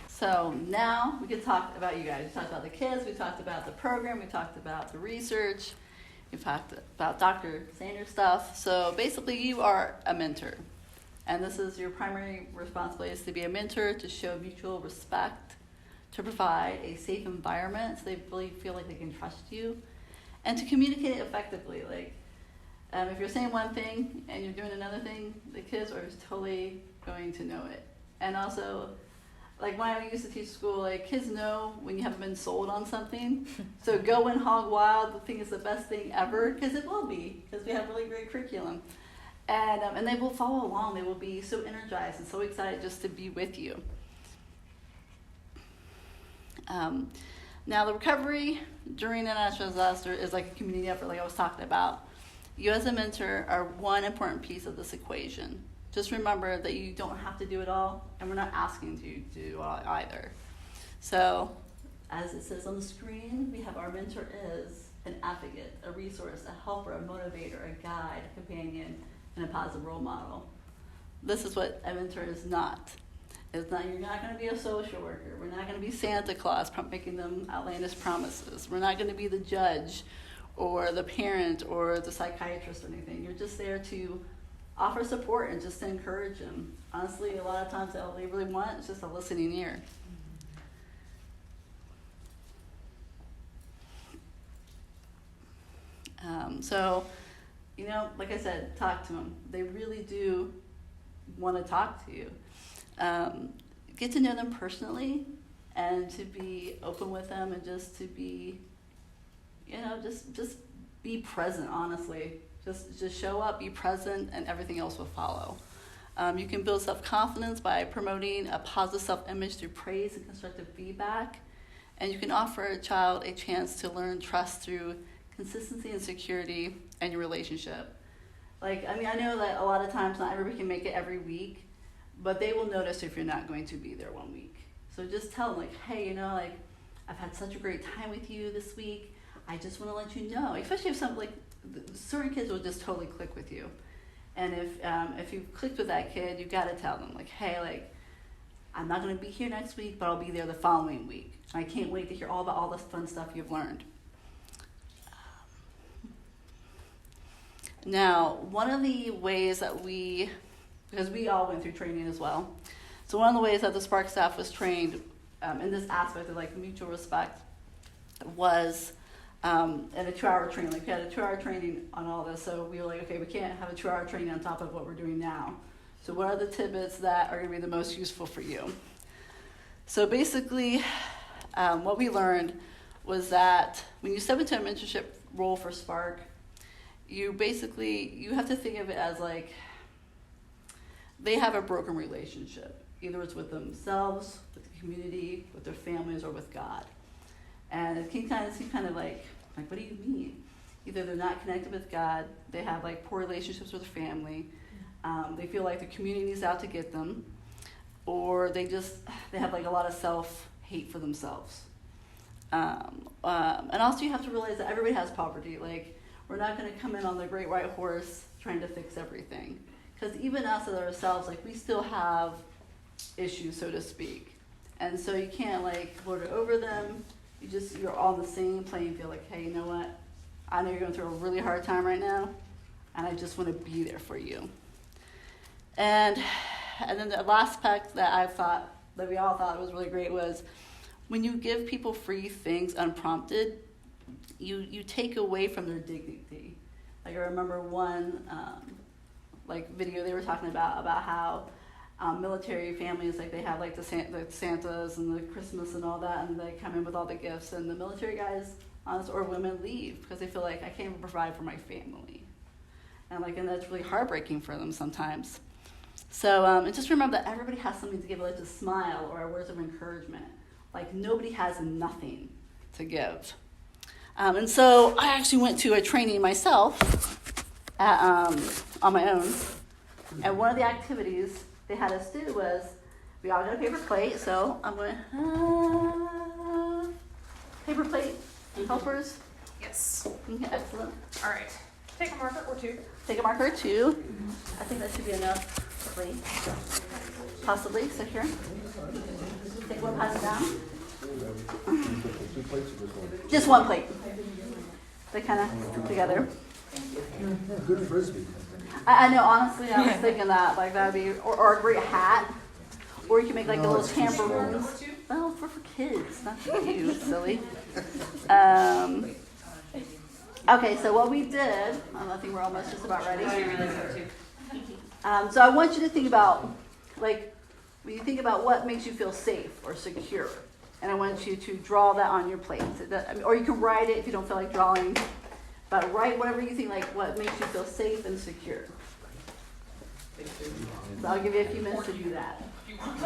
So now we could talk about you guys. We talked about the kids, we talked about the program, we talked about the research, we talked about Dr. Sanders' stuff. So basically you are a mentor. And this is your primary responsibility, is to be a mentor, to show mutual respect, to provide a safe environment so they really feel like they can trust you, and to communicate it effectively. Like, if you're saying one thing and you're doing another thing, the kids are just totally going to know it. And also, like when I used to teach school, like kids know when you haven't been sold on something. So go in hog wild, the thing is the best thing ever, because it will be, because we have really great curriculum. And they will follow along. They will be so energized and so excited just to be with you. Now the recovery during a natural disaster is like a community effort, like I was talking about. You as a mentor are one important piece of this equation. Just remember that you don't have to do it all, and we're not asking you to do it all either. So, as it says on the screen, we have our mentor is an advocate, a resource, a helper, a motivator, a guide, a companion, and a positive role model. This is what a mentor is not. It's not, you're not going to be a social worker. We're not going to be Santa Claus making them outlandish promises. We're not going to be the judge or the parent or the psychiatrist or anything. You're just there to offer support and just to encourage them. Honestly, a lot of times all they really want is just a listening ear. So, you know, like I said, talk to them. They really do want to talk to you. Get to know them personally and to be open with them and just to be, you know, just be present, honestly. Just show up, be present, and everything else will follow. You can build self-confidence by promoting a positive self-image through praise and constructive feedback. And you can offer a child a chance to learn trust through consistency and security in your relationship. Like, I mean, I know that a lot of times not everybody can make it every week, but they will notice if you're not going to be there one week. So just tell them, like, hey, you know, like, I've had such a great time with you this week. I just want to let you know, especially if some, like, certain kids will just totally click with you. And if you've clicked with that kid, you got to tell them, like, hey, like, I'm not going to be here next week, but I'll be there the following week. I can't wait to hear all about all this fun stuff you've learned. Now, one of the ways that because we all went through training as well, so one of the ways that the Spark staff was trained in this aspect of like mutual respect was in a 2-hour training. Like we had a 2-hour training on all this, so we were like, okay, we can't have a 2-hour training on top of what we're doing now. So what are the tidbits that are going to be the most useful for you? So basically, what we learned was that when you step into a mentorship role for Spark, you have to think of it as like they have a broken relationship. Either it's with themselves, with the community, with their families, or with God. And it can kind of seem kind of like what do you mean? Either they're not connected with God, they have like poor relationships with their family, they feel like the community is out to get them, or they have like a lot of self-hate for themselves. And also you have to realize that everybody has poverty. Like, we're not going to come in on the great white horse trying to fix everything. Because even us as ourselves, like, we still have issues, so to speak. And so you can't, like, lord it over them. You're on the same playing field. Like, hey, you know what? I know you're going through a really hard time right now, and I just want to be there for you. And then the last aspect that we all thought was really great was when you give people free things unprompted, you take away from their dignity. Like I remember one video they were talking about how military families, like they have like the Santas and the Christmas and all that, and they come in with all the gifts, and the military guys, or women, leave because they feel like I can't even provide for my family, and that's really heartbreaking for them sometimes. So and just remember that everybody has something to give, like a smile or words of encouragement. Like nobody has nothing to give. And so I actually went to a training myself on my own. And one of the activities they had us do was we all got a paper plate. So I'm going paper plate helpers. Yes. Okay, excellent. All right. Take a marker or two. Take a marker or two. I think that should be enough plate. Possibly. So here. Take one, pass it down. Just one plate. They kind of together. Good frisbee. I know, honestly, I was thinking that, like, that would be, or a great hat, or you can make, like, the little tambourines. Well, for kids, not for you, silly. Okay, so what we did, I think we're almost just about ready. So I want you to think about, like, when you think about what makes you feel safe or secure, and I want you to draw that on your plate. Or you can write it if you don't feel like drawing, but write whatever you think, like, what makes you feel safe and secure. So I'll give you a few minutes to do that. You can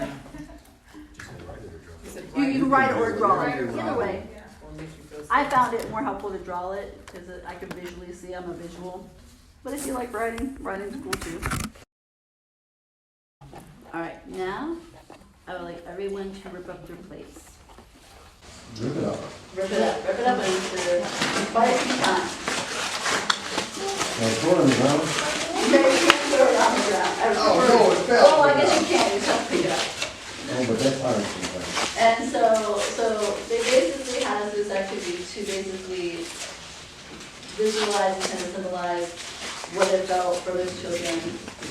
write it or draw it. Either way. I found it more helpful to draw it because I can visually see. I'm a visual. But if you like writing's cool too. All right, now I would like everyone to rip up their plates. Rip it up. Rip it up. Rip it up and quite a few times. Throw it on the ground. Okay, you can't throw it on the ground. Oh, no, it fell. Oh, I guess you can. You just have to pick it up. Oh, but that's hard sometimes. And so they basically had this activity to basically visualize and kind of symbolize what it felt for those children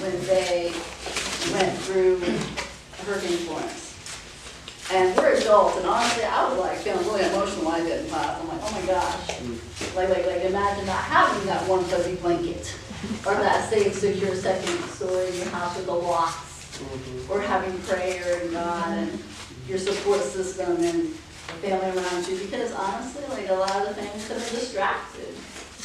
when they went through Hurricane Florence. And we're adults, and honestly, I was like feeling really emotional when I did in class. I'm like, oh my gosh. Like imagine not having that warm fuzzy blanket, or that safe, secure second story in your house with the locks, or having prayer and God and your support system and family around you. Because honestly, like a lot of the families have been distracted.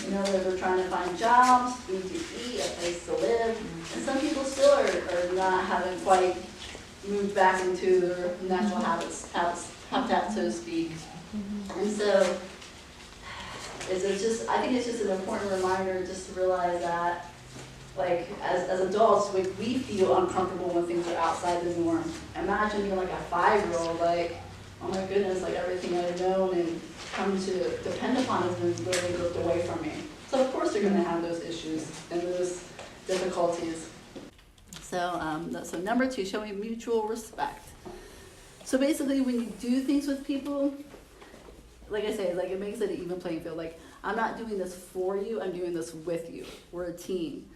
You know, they're trying to find jobs, food to eat, a place to live, and some people still are not, haven't quite moved back into their natural contact, so to speak. And so it's just, I think it's just an important reminder just to realize that, like, as adults, we feel uncomfortable when things are outside the norm. Imagine being like a 5-year-old, like, oh my goodness, like everything I've known and come to depend upon has been really ripped away from me. So of course they're going to have those issues and those difficulties. So number 2, showing mutual respect. So basically, when you do things with people, like I say, like it makes it an even playing field. Like, I'm not doing this for you, I'm doing this with you. We're a team.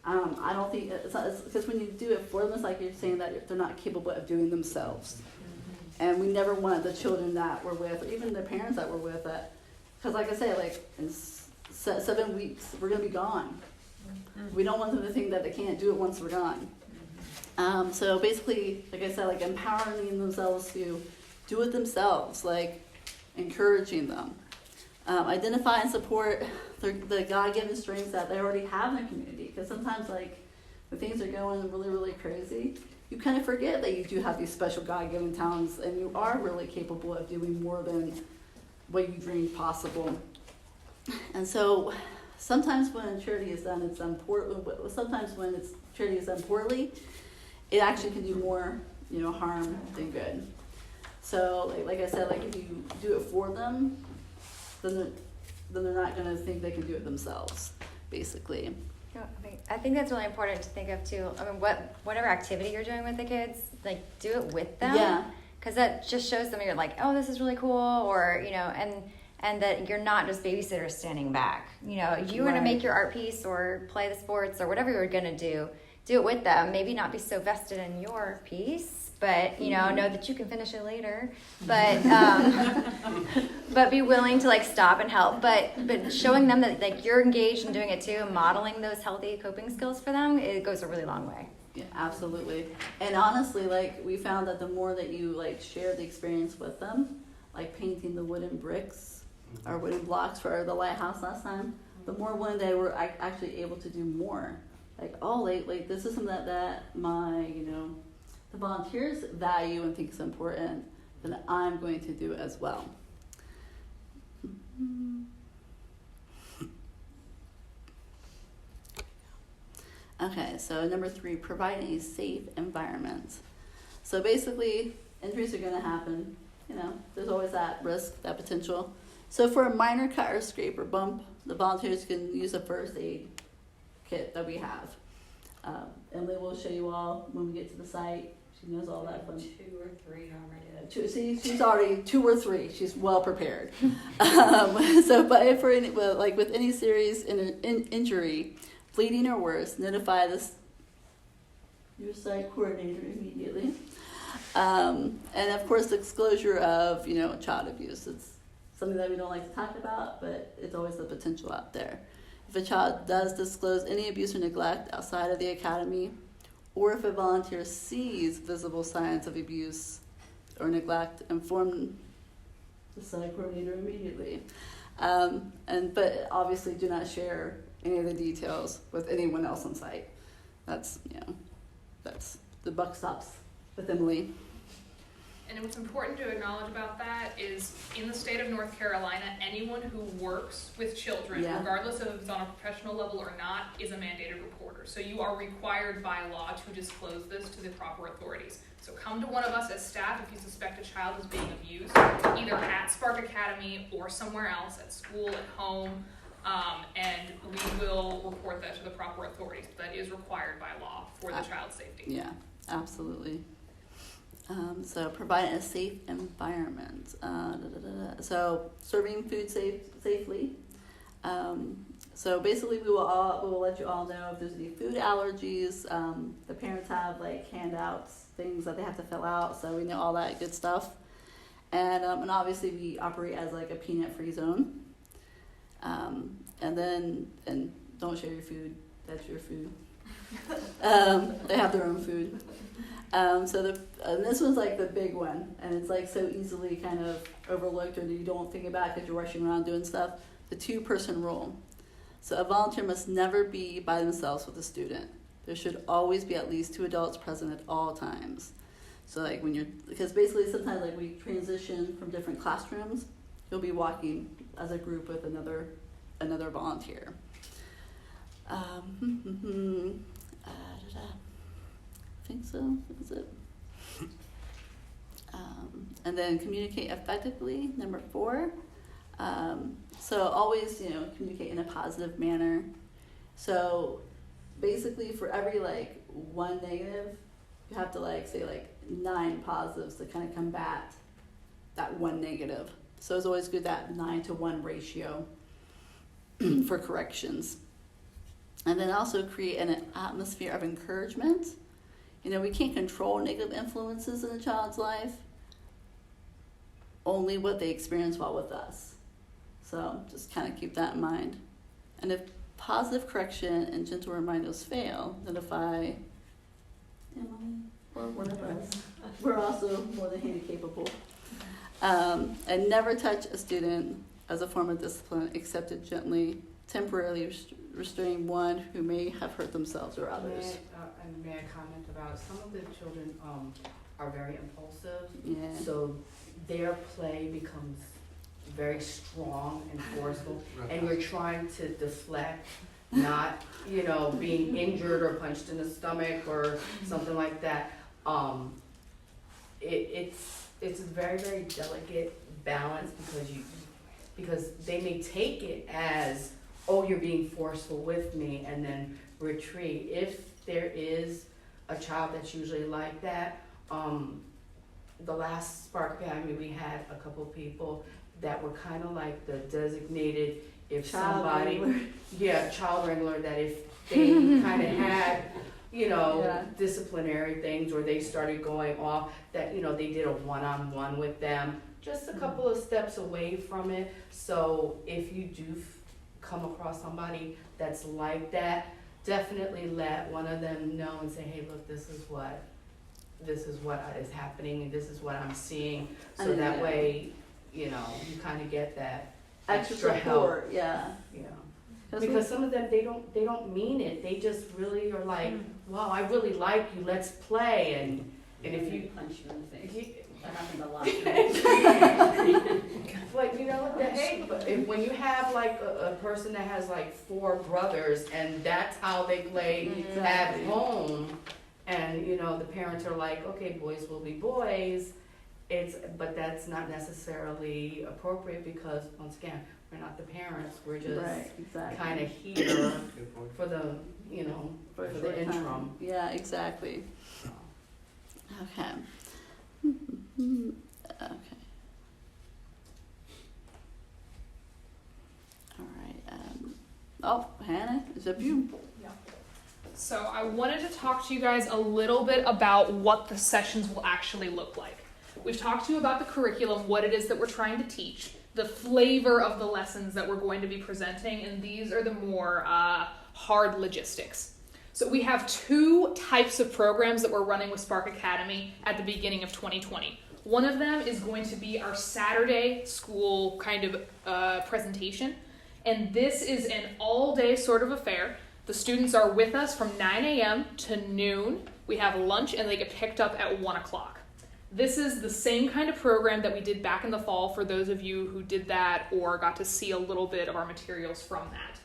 I don't think, because when you do it for them, it's like you're saying that they're not capable of doing themselves. And we never want the children that we're with, or even the parents that we're with, because like I say, like in 7 weeks, we're going to be gone. We don't want them to think that they can't do it once we're gone. So basically, like I said, like empowering themselves to do it themselves, like encouraging them. Identify and support the God-given strengths that they already have in their community. Because sometimes, like, when things are going really, really crazy, you kind of forget that you do have these special God-given talents, and you are really capable of doing more than what you dreamed possible. And so, sometimes when charity is done, it's done poorly. Sometimes when charity is done poorly, it actually can do more, harm than good. So, like I said, like if you do it for them, then they're not going to think they can do it themselves, basically. I think that's really important to think of too. I mean, whatever activity you're doing with the kids, like do it with them. Yeah. Because that just shows them you're like, oh, this is really cool, or and that you're not just babysitters standing back. If you were to make your art piece or play the sports or whatever you're going to do it with them. Maybe not be so vested in your piece, but know that you can finish it later. But but be willing to like stop and help. But showing them that like you're engaged in doing it too, modeling those healthy coping skills for them, it goes a really long way. Yeah, absolutely. And honestly, like we found that the more that you like share the experience with them, like painting the wooden bricks or wooden blocks for the lighthouse last time, the more when they were actually able to do more. Like, oh, like this is something that my, the volunteers value and think is important, then I'm going to do as well. Okay, so number 3, providing a safe environment. So basically, injuries are going to happen. There's always that risk, that potential. So for a minor cut or scrape or bump, the volunteers can use a first aid kit that we have. Emily will show you all when we get to the site. She knows all that fun. 2 or 3 already. See, she's already 2 or 3. She's well prepared. But if for any, like with any serious injury, bleeding or worse, notify your site coordinator immediately. And of course, the disclosure of child abuse. It's something that we don't like to talk about, but it's always the potential out there. If a child does disclose any abuse or neglect outside of the academy, or if a volunteer sees visible signs of abuse or neglect, inform the site coordinator immediately. But obviously do not share any of the details with anyone else on site. That's the buck stops with Emily. And what's important to acknowledge about that is in the state of North Carolina, anyone who works with children, regardless of if it's on a professional level or not, is a mandated reporter. So you are required by law to disclose this to the proper authorities. So come to one of us as staff if you suspect a child is being abused, either at Spark Academy or somewhere else, at school, at home, and we will report that to the proper authorities. That is required by law for the child's safety. Yeah, absolutely. So providing a safe environment. So serving food safely. So basically, we will let you all know if there's any food allergies. The parents have like handouts, things that they have to fill out, so we know all that good stuff. And obviously, we operate as like a peanut-free zone. And don't share your food. That's your food. They have their own food. And this one's like the big one, and it's like so easily kind of overlooked, or you don't think about it because you're rushing around doing stuff. The 2-person rule. So a volunteer must never be by themselves with a student. There should always be at least 2 adults present at all times. So like because basically sometimes like we transition from different classrooms, you'll be walking as a group with another volunteer. I think so. That's it. And then communicate effectively, number 4. So always, communicate in a positive manner. So basically for every like 1 negative, you have to like say like 9 positives to kind of combat that 1 negative. So it's always good that 9-to-1 ratio for corrections. And then also create an atmosphere of encouragement. We can't control negative influences in a child's life, only what they experience while with us. So just kind of keep that in mind. And if positive correction and gentle reminders fail, notify Emily or one of us. We're also more than handy capable. And never touch a student as a form of discipline, except it gently, temporarily restraining one who may have hurt themselves or others. May I comment about some of the children are very impulsive, Yeah. so their play becomes very strong and forceful, and we're trying to deflect, not being injured or punched in the stomach or something like that. It's a very, very delicate balance because they may take it as, oh, you're being forceful with me, and then retreat. If there is a child that's usually like that, the last Spark Academy we had a couple people that were kind of like the designated child wrangler, that if they kind of had disciplinary things, or they started going off, that they did a one-on-one with them, just a couple of steps away from it. So if you do come across somebody that's like that, definitely let one of them know and say, hey, look, this is what is happening, and this is what I'm seeing. So that way, you kind of get that extra help. Yeah. Because some of them, they don't mean it. They just really are like, wow, I really like you, let's play. And if you punch you in the face. That happened a lot. But when you have like a person that has like 4 brothers, and that's how they play at home, and the parents are like, okay, boys will be boys, but that's not necessarily appropriate, because once again, we're not the parents, we're just kind of here for the for the interim. Time. Yeah, exactly. Okay. Okay. All right. Hannah, it's up to you. So I wanted to talk to you guys a little bit about what the sessions will actually look like. We've talked to you about the curriculum, what it is that we're trying to teach, the flavor of the lessons that we're going to be presenting, and these are the more hard logistics. So we have 2 types of programs that we're running with Spark Academy at the beginning of 2020. One of them is going to be our Saturday school kind of presentation, and this is an all-day sort of affair. The students are with us from 9 a.m. to noon. We have lunch, and they get picked up at 1 o'clock. This is the same kind of program that we did back in the fall for those of you who did that or got to see a little bit of our materials from that.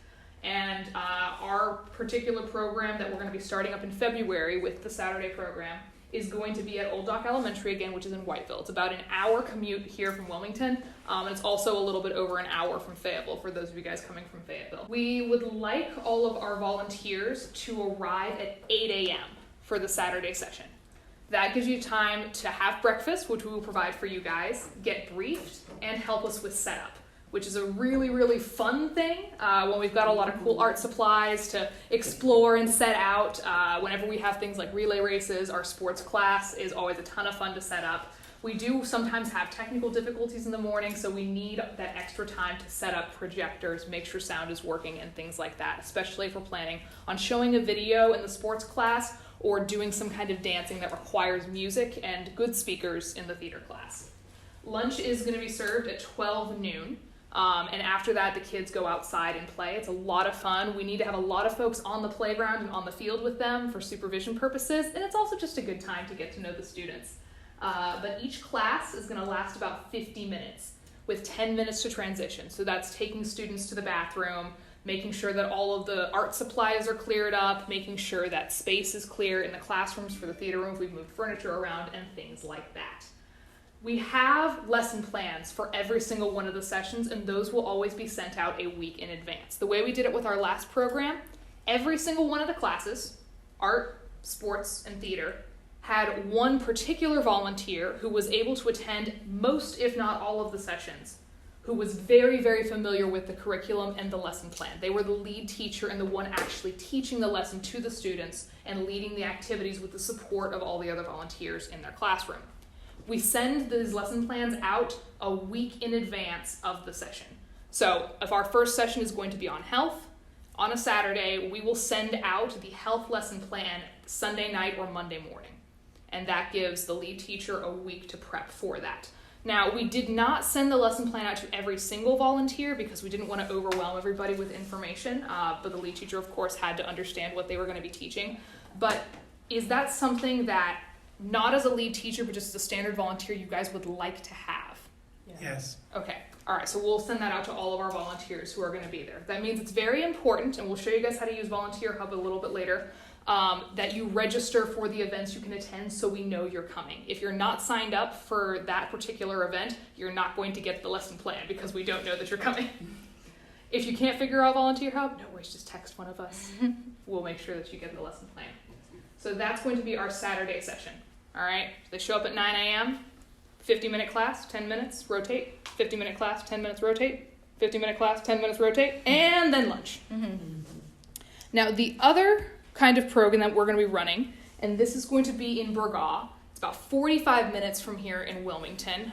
And our particular program that we're going to be starting up in February with the Saturday program is going to be at Old Dock Elementary again, which is in Whiteville. It's about an hour commute here from Wilmington, and it's also a little bit over an hour from Fayetteville for those of you guys coming from Fayetteville. We would like all of our volunteers to arrive at 8 a.m. for the Saturday session. That gives you time to have breakfast, which we will provide for you guys, get briefed, and help us with setup, which is a really, really fun thing when we've got a lot of cool art supplies to explore and set out. Whenever we have things like relay races, our sports class is always a ton of fun to set up. We do sometimes have technical difficulties in the morning, so we need that extra time to set up projectors, make sure sound is working, and things like that, especially if we're planning on showing a video in the sports class or doing some kind of dancing that requires music and good speakers in the theater class. Lunch is going to be served at 12 noon. And after that, the kids go outside and play. It's a lot of fun. We need to have a lot of folks on the playground and on the field with them for supervision purposes, and it's also just a good time to get to know the students. But each class is going to last about 50 minutes with 10 minutes to transition. So that's taking students to the bathroom, making sure that all of the art supplies are cleared up, making sure that space is clear in the classrooms for the theater room if we've moved furniture around, and things like that. We have lesson plans for every single one of the sessions, and those will always be sent out a week in advance. The way we did it with our last program, every single one of the classes, art, sports, and theater, had one particular volunteer who was able to attend most, if not all, of the sessions, who was very, very familiar with the curriculum and the lesson plan. They were the lead teacher and the one actually teaching the lesson to the students and leading the activities with the support of all the other volunteers in their classroom. We send these lesson plans out a week in advance of the session. So if our first session is going to be on health, on a Saturday, we will send out the health lesson plan Sunday night or Monday morning. And that gives the lead teacher a week to prep for that. Now, we did not send the lesson plan out to every single volunteer because we didn't want to overwhelm everybody with information, but the lead teacher, of course, had to understand what they were going to be teaching. But is that something that, not as a lead teacher, but just as a standard volunteer, you guys would like to have? Yes. Okay. All right, so we'll send that out to all of our volunteers who are going to be there. That means it's very important, and we'll show you guys how to use Volunteer Hub a little bit later, that you register for the events you can attend so we know you're coming. If you're not signed up for that particular event, you're not going to get the lesson plan because we don't know that you're coming. If you can't figure out Volunteer Hub, no worries, just text one of us. We'll make sure that you get the lesson plan. So that's going to be our Saturday session. All right, they show up at 9 a.m., 50-minute class, 10 minutes, rotate, 50-minute class, 10 minutes, rotate, 50-minute class, 10 minutes, rotate, and then lunch. Now, the other kind of program that we're going to be running, and this is going to be in Burgaw, it's about 45 minutes from here in Wilmington,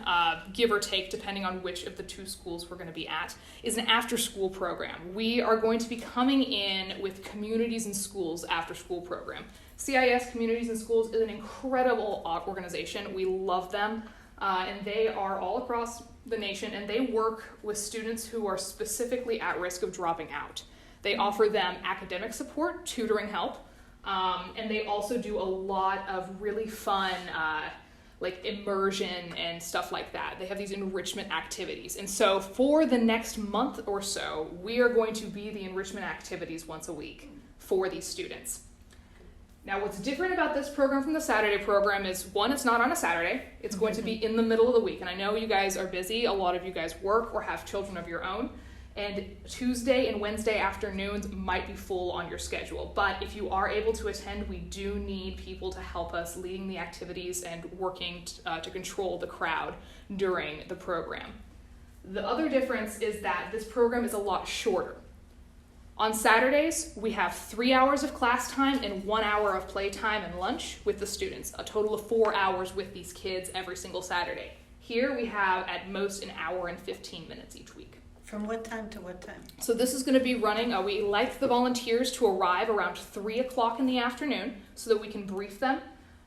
give or take, depending on which of the two schools we're going to be at, is an after-school program. We are going to be coming in with Communities and Schools after-school program. CIS, Communities and Schools, is an incredible organization. We love them, and they are all across the nation, and they work with students who are specifically at risk of dropping out. They offer them academic support, tutoring help, and they also do a lot of really fun like immersion and stuff like that. They have these enrichment activities. And so for the next month or so, we are going to be the enrichment activities once a week for these students. Now, what's different about this program from the Saturday program is, one, it's not on a Saturday. It's going to be in the middle of the week. And I know you guys are busy. A lot of you guys work or have children of your own. And Tuesday and Wednesday afternoons might be full on your schedule. But if you are able to attend, we do need people to help us leading the activities and working to control the crowd during the program. The other difference is that this program is a lot shorter. On Saturdays, we have 3 hours of class time and 1 hour of playtime and lunch with the students, a total of 4 hours with these kids every single Saturday. Here we have at most an hour and 15 minutes each week. From what time to what time? So this is going to be running, we like the volunteers to arrive around 3 o'clock in the afternoon so that we can brief them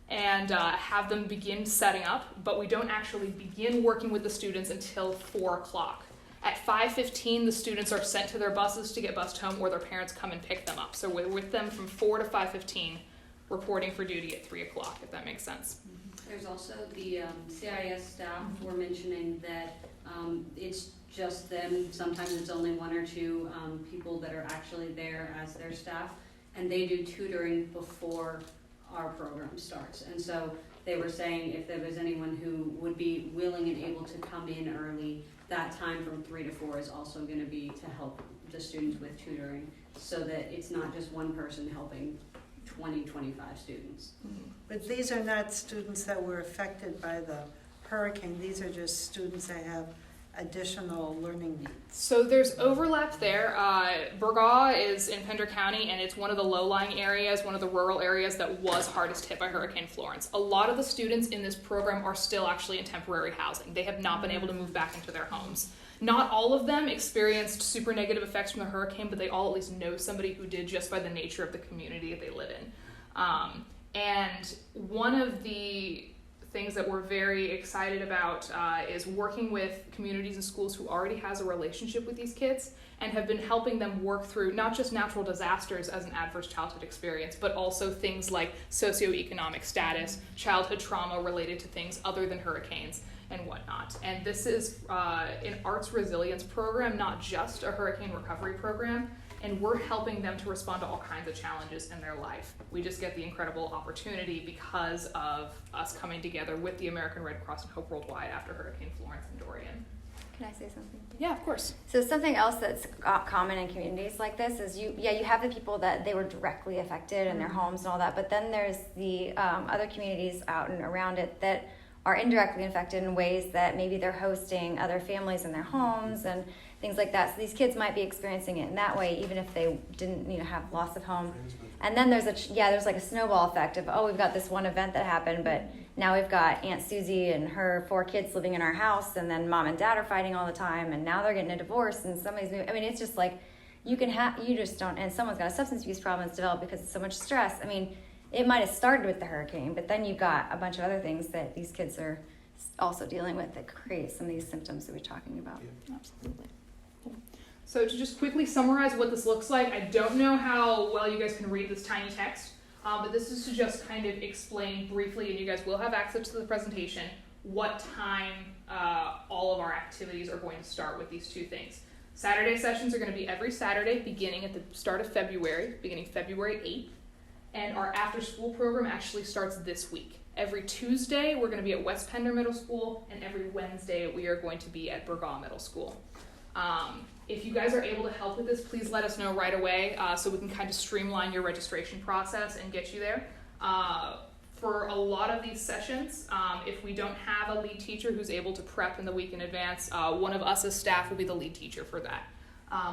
and have them begin setting up, but we don't actually begin working with the students until 4 o'clock. At 5:15, the students are sent to their buses to get bused home, or their parents come and pick them up. So we're with them from 4 to 5:15, reporting for duty at 3 o'clock, if that makes sense. There's also the CIS staff were mentioning that it's just them. Sometimes it's only 1 or 2 people that are actually there as their staff, and they do tutoring before our program starts. And so they were saying if there was anyone who would be willing and able to come in early, that time from 3 to 4 is also going to be to help the students with tutoring, so that it's not just one person helping 20, 25 students. But these are not students that were affected by the hurricane. These are just students that have additional learning needs. So there's overlap there. Burgaw is in Pender County, and it's one of the low-lying areas, one of the rural areas that was hardest hit by Hurricane Florence. A lot of the students in this program are still actually in temporary housing. They have not been able to move back into their homes. Not all of them experienced super negative effects from the hurricane, but they all at least know somebody who did, just by the nature of the community that they live in. And one of the things that we're very excited about is working with communities and schools who already has a relationship with these kids and have been helping them work through not just natural disasters as an adverse childhood experience, but also things like socioeconomic status, childhood trauma related to things other than hurricanes and whatnot. And this is an arts resilience program, not just a hurricane recovery program. And we're helping them to respond to all kinds of challenges in their life. We just get the incredible opportunity because of us coming together with the American Red Cross and Hope Worldwide after Hurricane Florence and Dorian. Can I say something? Yeah, of course. So something else that's common in communities like this is you have the people that they were directly affected in their homes and all that, but then there's the other communities out and around it that are indirectly affected in ways that maybe they're hosting other families in their homes and things like that. So these kids might be experiencing it in that way, even if they didn't, have loss of home. And then there's like a snowball effect of, we've got this one event that happened, but now we've got Aunt Susie and her 4 kids living in our house, and then mom and dad are fighting all the time, and now they're getting a divorce, and somebody's moving. I mean, it's just like you just don't, and someone's got a substance abuse problem that's developed because of so much stress. I mean, it might have started with the hurricane, but then you've got a bunch of other things that these kids are also dealing with that create some of these symptoms that we're talking about. Yeah. Absolutely. So to just quickly summarize what this looks like, I don't know how well you guys can read this tiny text, but this is to just kind of explain briefly, and you guys will have access to the presentation, what time all of our activities are going to start with these 2 things. Saturday sessions are going to be every Saturday beginning at the start of February, beginning February 8th, and our after school program actually starts this week. Every Tuesday we're going to be at West Pender Middle School, and every Wednesday we are going to be at Burgaw Middle School. If you guys are able to help with this, please let us know right away so we can kind of streamline your registration process and get you there. For a lot of these sessions, if we don't have a lead teacher who's able to prep in the week in advance, one of us as staff will be the lead teacher for that.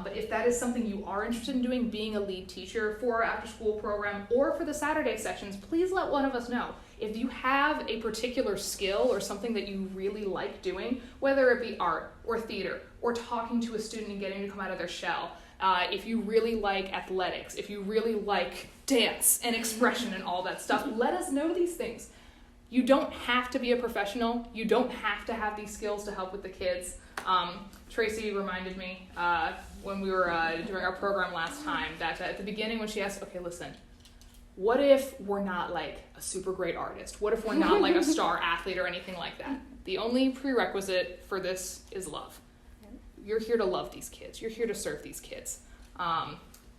But if that is something you are interested in doing, being a lead teacher for our after school program or for the Saturday sessions, please let one of us know. If you have a particular skill or something that you really like doing, whether it be art or theater or talking to a student and getting to come out of their shell, if you really like athletics, if you really like dance and expression and all that stuff, let us know these things. You don't have to be a professional. You don't have to have these skills to help with the kids. Tracy reminded me when we were doing our program last time that at the beginning when she asked, okay, listen, what if we're not like a super great artist? What if we're not like a star athlete or anything like that? The only prerequisite for this is love. You're here to love these kids. You're here to serve these kids.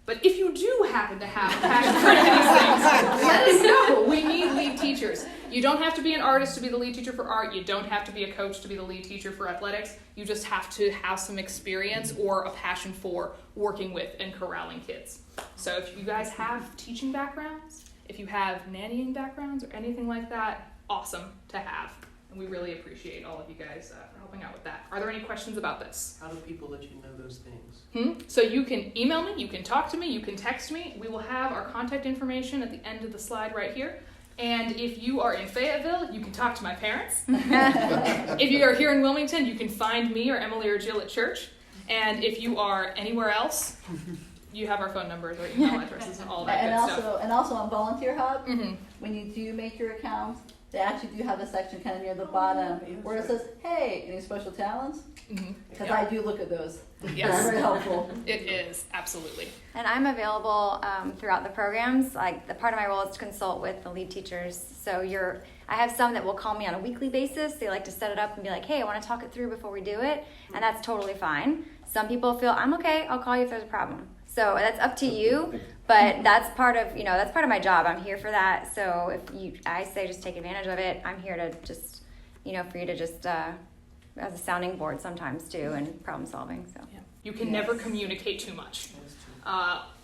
But if you do happen to have a passion for these things, let us know. We need lead teachers. You don't have to be an artist to be the lead teacher for art. You don't have to be a coach to be the lead teacher for athletics. You just have to have some experience or a passion for working with and corralling kids. So if you guys have teaching backgrounds, if you have nannying backgrounds or anything like that, awesome to have. And we really appreciate all of you guys for helping out with that. Are there any questions about this? How do people let you know those things? So you can email me, you can talk to me, you can text me. We will have our contact information at the end of the slide right here. And if you are in Fayetteville, you can talk to my parents. If you are here in Wilmington, you can find me or Emily or Jill at church. And if you are anywhere else, you have our phone numbers or email addresses and all that good stuff. And also on Volunteer Hub, when you do make your account, they actually do have a section kind of near the bottom where it says, hey, any special talents? Because I do look at those. Yes. They're very helpful. It is, absolutely. And I'm available throughout the programs. Like the part of my role is to consult with the lead teachers. So I have some that will call me on a weekly basis. They like to set it up and be like, hey, I want to talk it through before we do it. And that's totally fine. Some people feel, I'm okay, I'll call you if there's a problem. So that's up to you, but that's part of my job. I'm here for that. So I say just take advantage of it. I'm here to just, for you to just, as a sounding board sometimes too, and problem solving. So yeah. You can never communicate too much.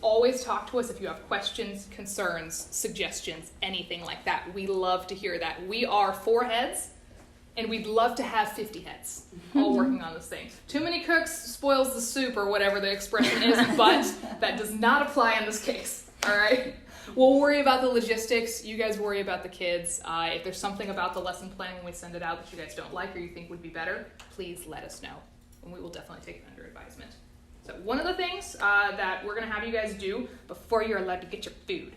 Always talk to us if you have questions, concerns, suggestions, anything like that. We love to hear that. We are 4 heads, and we'd love to have 50 heads all working on this thing. Too many cooks spoils the soup, or whatever the expression is, but that does not apply in this case, all right? We'll worry about the logistics. You guys worry about the kids. If there's something about the lesson plan when we send it out that you guys don't like or you think would be better, please let us know, and we will definitely take it under advisement. So one of the things that we're going to have you guys do before you're allowed to get your food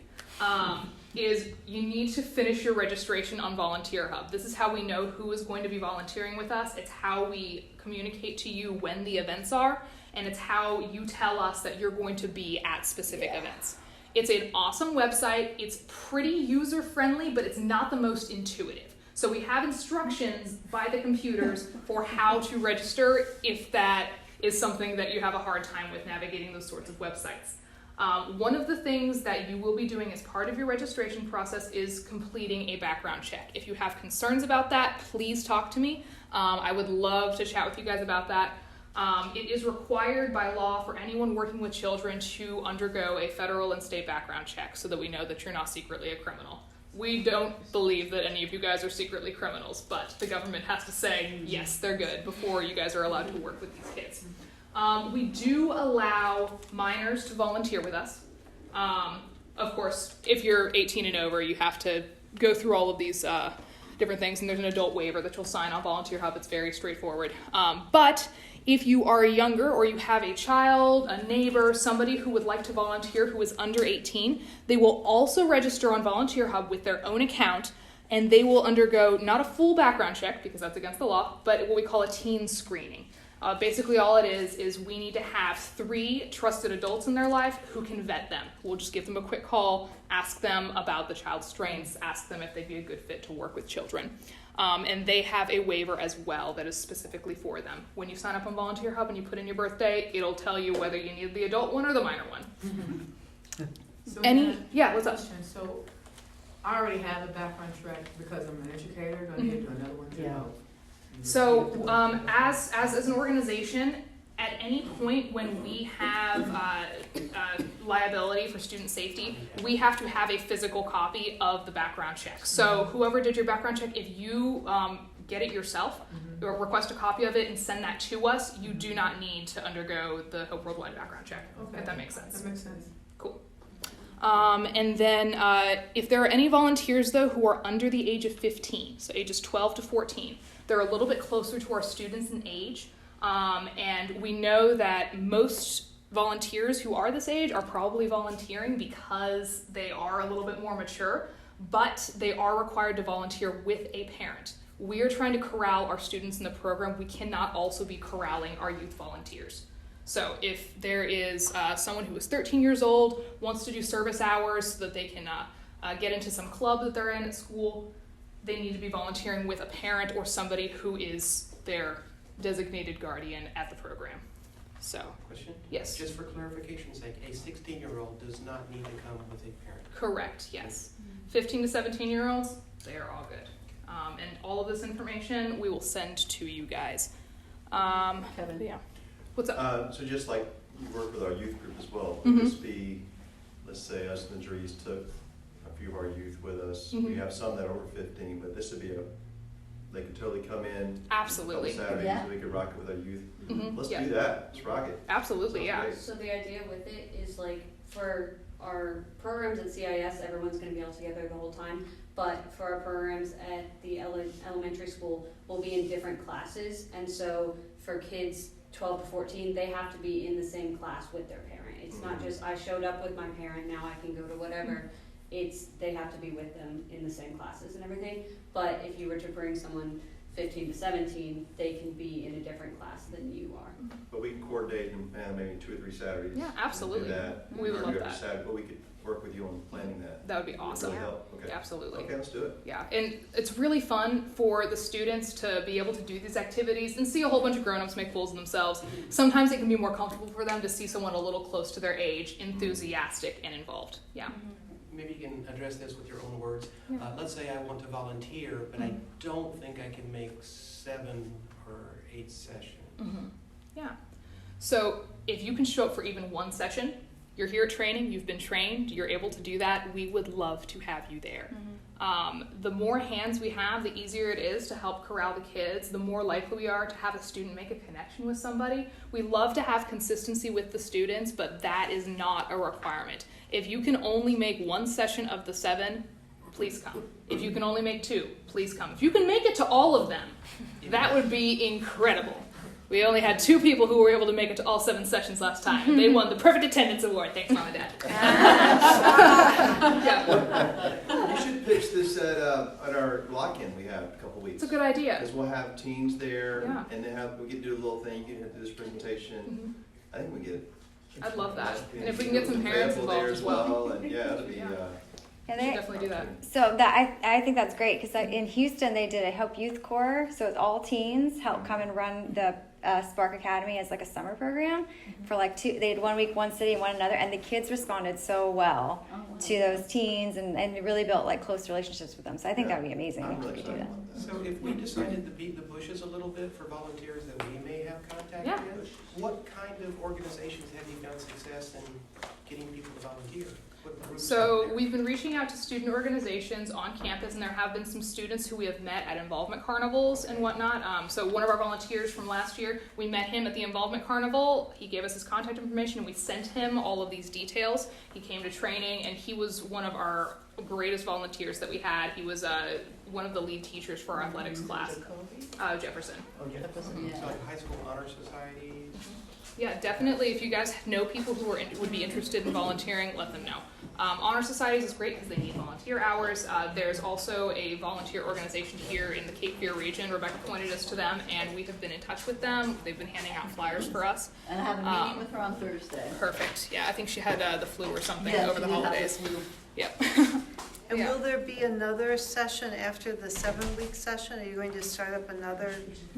is you need to finish your registration on Volunteer Hub. This is how we know who is going to be volunteering with us. It's how we communicate to you when the events are, and it's how you tell us that you're going to be at specific events. It's an awesome website. It's pretty user-friendly, but it's not the most intuitive. So we have instructions by the computers for how to register if that is something that you have a hard time with navigating those sorts of websites. One of the things that you will be doing as part of your registration process is completing a background check. If you have concerns about that, please talk to me. I would love to chat with you guys about that. It is required by law for anyone working with children to undergo a federal and state background check so that we know that you're not secretly a criminal. We don't believe that any of you guys are secretly criminals, but the government has to say, yes, they're good before you guys are allowed to work with these kids. We do allow minors to volunteer with us. Of course, if you're 18 and over, you have to go through all of these different things, and there's an adult waiver that you'll sign on Volunteer Hub. It's very straightforward. But if you are younger or you have a child, a neighbor, somebody who would like to volunteer who is under 18, they will also register on Volunteer Hub with their own account, and they will undergo not a full background check, because that's against the law, but what we call a teen screening. Basically all it is we need to have 3 trusted adults in their life who can vet them. We'll just give them a quick call, ask them about the child's strengths, ask them if they'd be a good fit to work with children. And they have a waiver as well that is specifically for them. When you sign up on Volunteer Hub and you put in your birthday, it'll tell you whether you need the adult one or the minor one. So What's up? So I already have a background check because I'm an educator. Do I need to do another one too? Yeah. So as an organization, at any point when we have liability for student safety, we have to have a physical copy of the background check. So whoever did your background check, if you get it yourself, or request a copy of it and send that to us, you do not need to undergo the Hope Worldwide background check, if that makes sense. That makes sense. Cool. And then if there are any volunteers, though, who are under the age of 15, so ages 12 to 14, they're a little bit closer to our students in age. And we know that most volunteers who are this age are probably volunteering because they are a little bit more mature, but they are required to volunteer with a parent. We are trying to corral our students in the program. We cannot also be corralling our youth volunteers. So if there is someone who is 13 years old, wants to do service hours so that they can get into some club that they're in at school, they need to be volunteering with a parent or somebody who is their designated guardian at the program. So, Question? yes. Just for clarification's sake, a 16-year-old does not need to come with a parent. Correct, yes. 15 to 17-year-olds, they are all good. And all of this information we will send to you guys. Kevin. Yeah. What's up? So just like you work with our youth group as well, Mhm. would this be, let's say us and the Drees took a few of our youth with us. We have some that are over 15, but this would be they could totally come in. Absolutely. On Saturdays, Yeah. so we could rock it with our youth. Let's Yeah. do that. Let's rock it. Absolutely, Sounds yeah. great. So the idea with it is like for our programs at CIS, everyone's going to be all together the whole time. But for our programs at the elementary school, we'll be in different classes. And so for kids 12 to 14, they have to be in the same class with their parent. It's not just I showed up with my parent, now I can go to whatever. It's they have to be with them in the same classes and everything. But if you were to bring someone 15 to 17, they can be in a different class than you are. But we can coordinate and plan maybe 2 or 3 Saturdays. Yeah, absolutely. Do that. We would Or love every that. Saturday, but we could work with you on planning that. That would be awesome. Really help. Okay. Absolutely. Okay, let's do it. Yeah, and it's really fun for the students to be able to do these activities and see a whole bunch of grown-ups make fools of themselves. Sometimes it can be more comfortable for them to see someone a little close to their age, enthusiastic and involved. Yeah. Maybe you can address this with your own words. Yeah. Let's say I want to volunteer, but I don't think I can make 7 or 8 sessions. Yeah. So if you can show up for even one session, you're here at training, you've been trained, you're able to do that, we would love to have you there. The more hands we have, the easier it is to help corral the kids, the more likely we are to have a student make a connection with somebody. We love to have consistency with the students, but that is not a requirement. If you can only make one session of the 7, please come. If you can only make 2, please come. If you can make it to all of them, that would be incredible. We only had 2 people who were able to make it to all 7 sessions last time, and they won the perfect attendance award. Thanks, Mom and Dad. Yeah. You should pitch this at our lock-in we have in a couple weeks. It's a good idea. Because we'll have teens there, Yeah. and then we get to do a little thing, you get to do this presentation. I think we get it. I'd love that. And if we can get some parents Available there involved as well. And yeah, it'll be, Yeah, We should they, definitely do that. so that I think that's great because in Houston they did a Help Youth Corps, so it's all teens help come and run the Spark Academy as like a summer program for like 2. They had 1 week one city and one another, and the kids responded so well to those teens and really built like close relationships with them. So I think that would be amazing I'm if we really could do that. excited about that. So if we decided to beat the bushes a little bit for volunteers that we may have contact Yeah. with, what kind of organizations have you found success in getting people to volunteer? What groups are So there? we've been reaching out to student organizations on campus, and there have been some students who we have met at involvement carnivals and whatnot. So one of our volunteers from last year, we met him at the involvement carnival. He gave us his contact information, and we sent him all of these details. He came to training, and he was one of our greatest volunteers that we had. He was one of the lead teachers for our athletics class. Jefferson. So like high school honor society? Yeah, definitely. If you guys know people who would be interested in volunteering, let them know. Honor Societies is great because they need volunteer hours. There's also a volunteer organization here in the Cape Fear region. Rebecca pointed us to them, and we have been in touch with them. They've been handing out flyers for us. And I have a meeting with her on Thursday. Perfect. Yeah, I think she had the flu or something Yeah, over the she did have the holidays. flu. Yep. And Yeah. will there be another session after the 7-week session? Are you going to start up another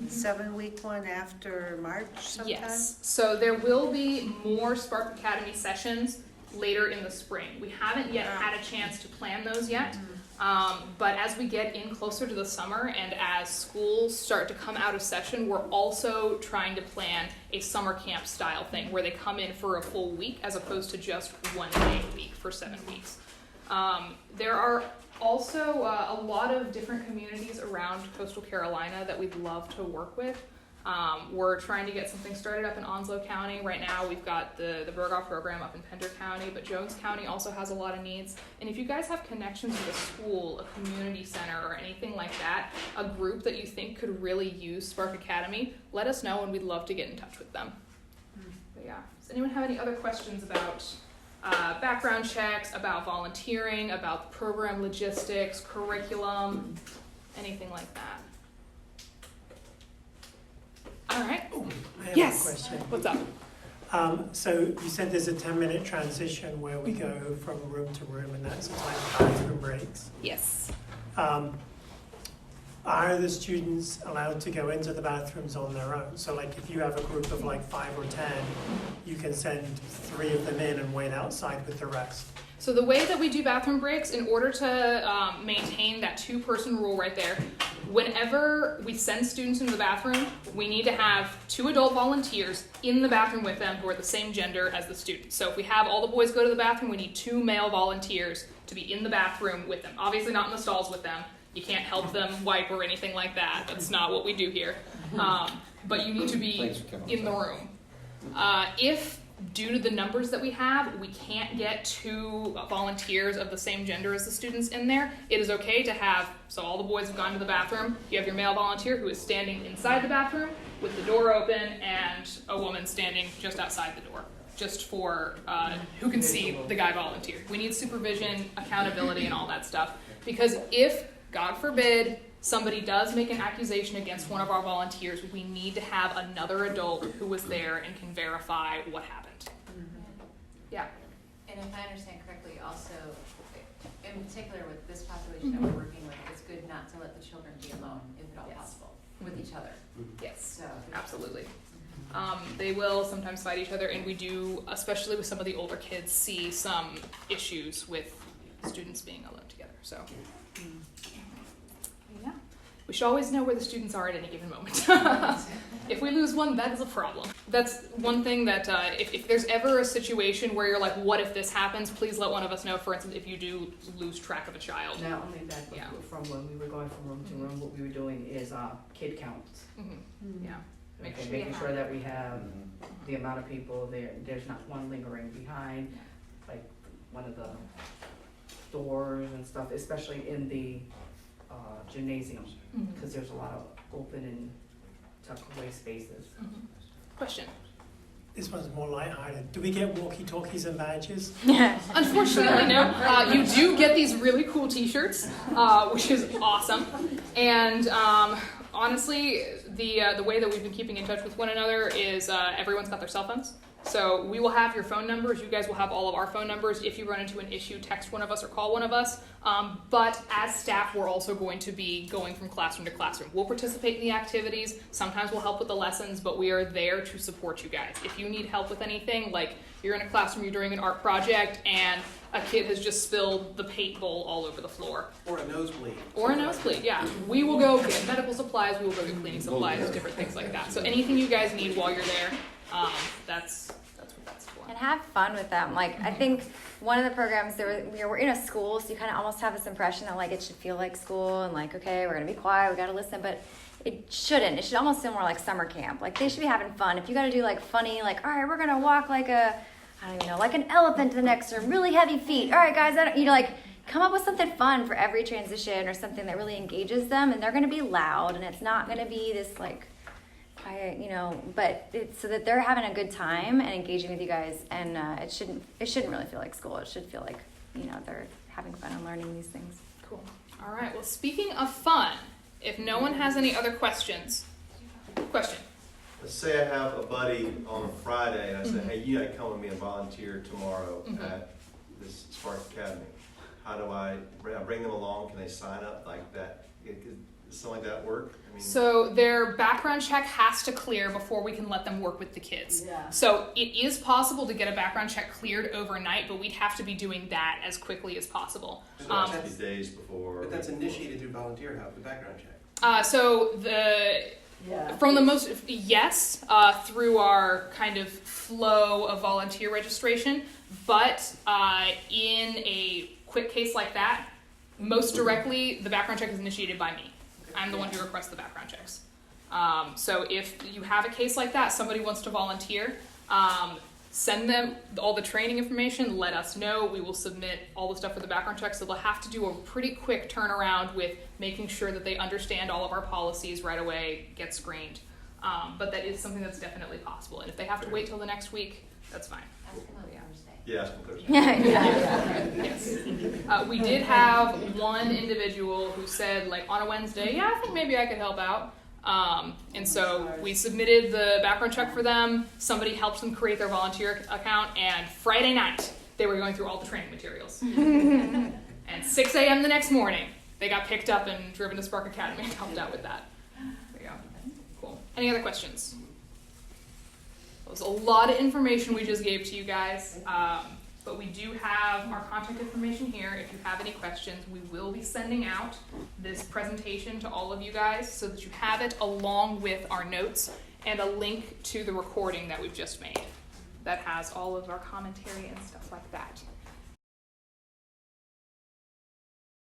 7-week one after March sometime? Yes. So there will be more Spark Academy sessions later in the spring. We haven't yet had a chance to plan those yet. But as we get in closer to the summer and as schools start to come out of session, we're also trying to plan a summer camp style thing where they come in for a full week as opposed to just 1 day a week for 7 weeks. There are also a lot of different communities around coastal Carolina that we'd love to work with. We're trying to get something started up in Onslow County. Right now we've got the Burgaw program up in Pender County, but Jones County also has a lot of needs. And if you guys have connections with a school, a community center, or anything like that, a group that you think could really use Spark Academy, let us know and we'd love to get in touch with them. But yeah, does anyone have any other questions about background checks, about volunteering, about the program logistics, curriculum, anything like that? All right. I have Yes. a question. What's up? So you said there's a 10-minute transition where we go from room to room, and that's the time bathroom breaks. Yes. Are the students allowed to go into the bathrooms on their own? So like if you have a group of like 5 or 10, you can send 3 of them in and wait outside with the rest. So the way that we do bathroom breaks, in order to maintain that 2-person rule right there, whenever we send students into the bathroom, we need to have 2 adult volunteers in the bathroom with them who are the same gender as the students. So if we have all the boys go to the bathroom, we need 2 male volunteers to be in the bathroom with them. Obviously not in the stalls with them. You can't help them wipe or anything like that. That's not what we do here. But you need to be in the room. If, due to the numbers that we have, we can't get 2 volunteers of the same gender as the students in there, it is okay to have, so all the boys have gone to the bathroom, you have your male volunteer who is standing inside the bathroom with the door open and a woman standing just outside the door, just for who can see the guy volunteer. We need supervision, accountability, and all that stuff. Because if, God forbid, somebody does make an accusation against one of our volunteers, we need to have another adult who was there and can verify what happened. Yeah. And if I understand correctly, also, in particular with this population that we're working with, it's good not to let the children be alone, if at all possible, with each other. Yes, So, absolutely. They will sometimes fight each other, and we do, especially with some of the older kids, see some issues with students being alone together. So, yeah, we should always know where the students are at any given moment. If we lose one, that is a problem. That's one thing that if there's ever a situation where you're like, what if this happens, please let one of us know. For instance, if you do lose track of a child. Not only that, but from when we were going from room to room, what we were doing is kid counts. Yeah. Making sure that we have the amount of people there. There's not one lingering behind, like one of the doors and stuff, especially in the gymnasium, because there's a lot of open and tuck away spaces. Question. This one's more lighthearted. Do we get walkie-talkies and badges? Unfortunately, no. You do get these really cool T-shirts, which is awesome. And honestly, the way that we've been keeping in touch with one another is everyone's got their cell phones. So we will have your phone numbers. You guys will have all of our phone numbers. If you run into an issue, text one of us or call one of us. But as staff, we're also going to be going from classroom to classroom. We'll participate in the activities. Sometimes we'll help with the lessons, but we are there to support you guys. If you need help with anything, like you're in a classroom, you're doing an art project, and a kid has just spilled the paint bowl all over the floor. Or a nosebleed. Or a nosebleed, yeah. We will go get medical supplies, we will go get cleaning supplies, different things like that. So anything you guys need while you're there, that's what that's for. And have fun with them. Like, I think one of the programs, we're in a school, so you kind of almost have this impression that, like, it should feel like school and, like, okay, we're going to be quiet, we got to listen, but it shouldn't. It should almost feel more like summer camp. Like, they should be having fun. If you got to do, like, funny, like, all right, we're going to walk like I don't even know, like an elephant to the next room, really heavy feet. All right, guys, like, come up with something fun for every transition or something that really engages them, and they're going to be loud, and it's not going to be this, like, quiet, but it's so that they're having a good time and engaging with you guys, and it shouldn't really feel like school. It should feel like, they're having fun and learning these things. Cool. All right, well, speaking of fun, if no one has any other questions. Question. Let's say I have a buddy on a Friday, and I say, hey, you gotta come with me and volunteer tomorrow at this Spark Academy. How do I bring them along? Can they sign up like that? Does something like that work? So their background check has to clear before we can let them work with the kids. Yeah. So it is possible to get a background check cleared overnight, but we'd have to be doing that as quickly as possible. So it has to be days before. But that's initiated through Volunteer Hub, the background check. Through our kind of flow of volunteer registration, but in a quick case like that, most directly, the background check is initiated by me. I'm the one who requests the background checks. So if you have a case like that, somebody wants to volunteer, send them all the training information, let us know. We will submit all the stuff for the background check. So they'll have to do a pretty quick turnaround with making sure that they understand all of our policies right away, get screened. But that is something that's definitely possible. And if they have to wait till the next week, that's fine. Yeah, ask them Thursday. Yes. We did have one individual who said, like, on a Wednesday, I think maybe I could help out. And so we submitted the background check for them. Somebody helped them create their volunteer account. And Friday night, they were going through all the training materials. And 6 a.m. the next morning, they got picked up and driven to Spark Academy and helped out with that. There you go. Cool. Any other questions? It was a lot of information we just gave to you guys, but we do have our contact information here. If you have any questions, we will be sending out this presentation to all of you guys so that you have it along with our notes and a link to the recording that we've just made that has all of our commentary and stuff like that.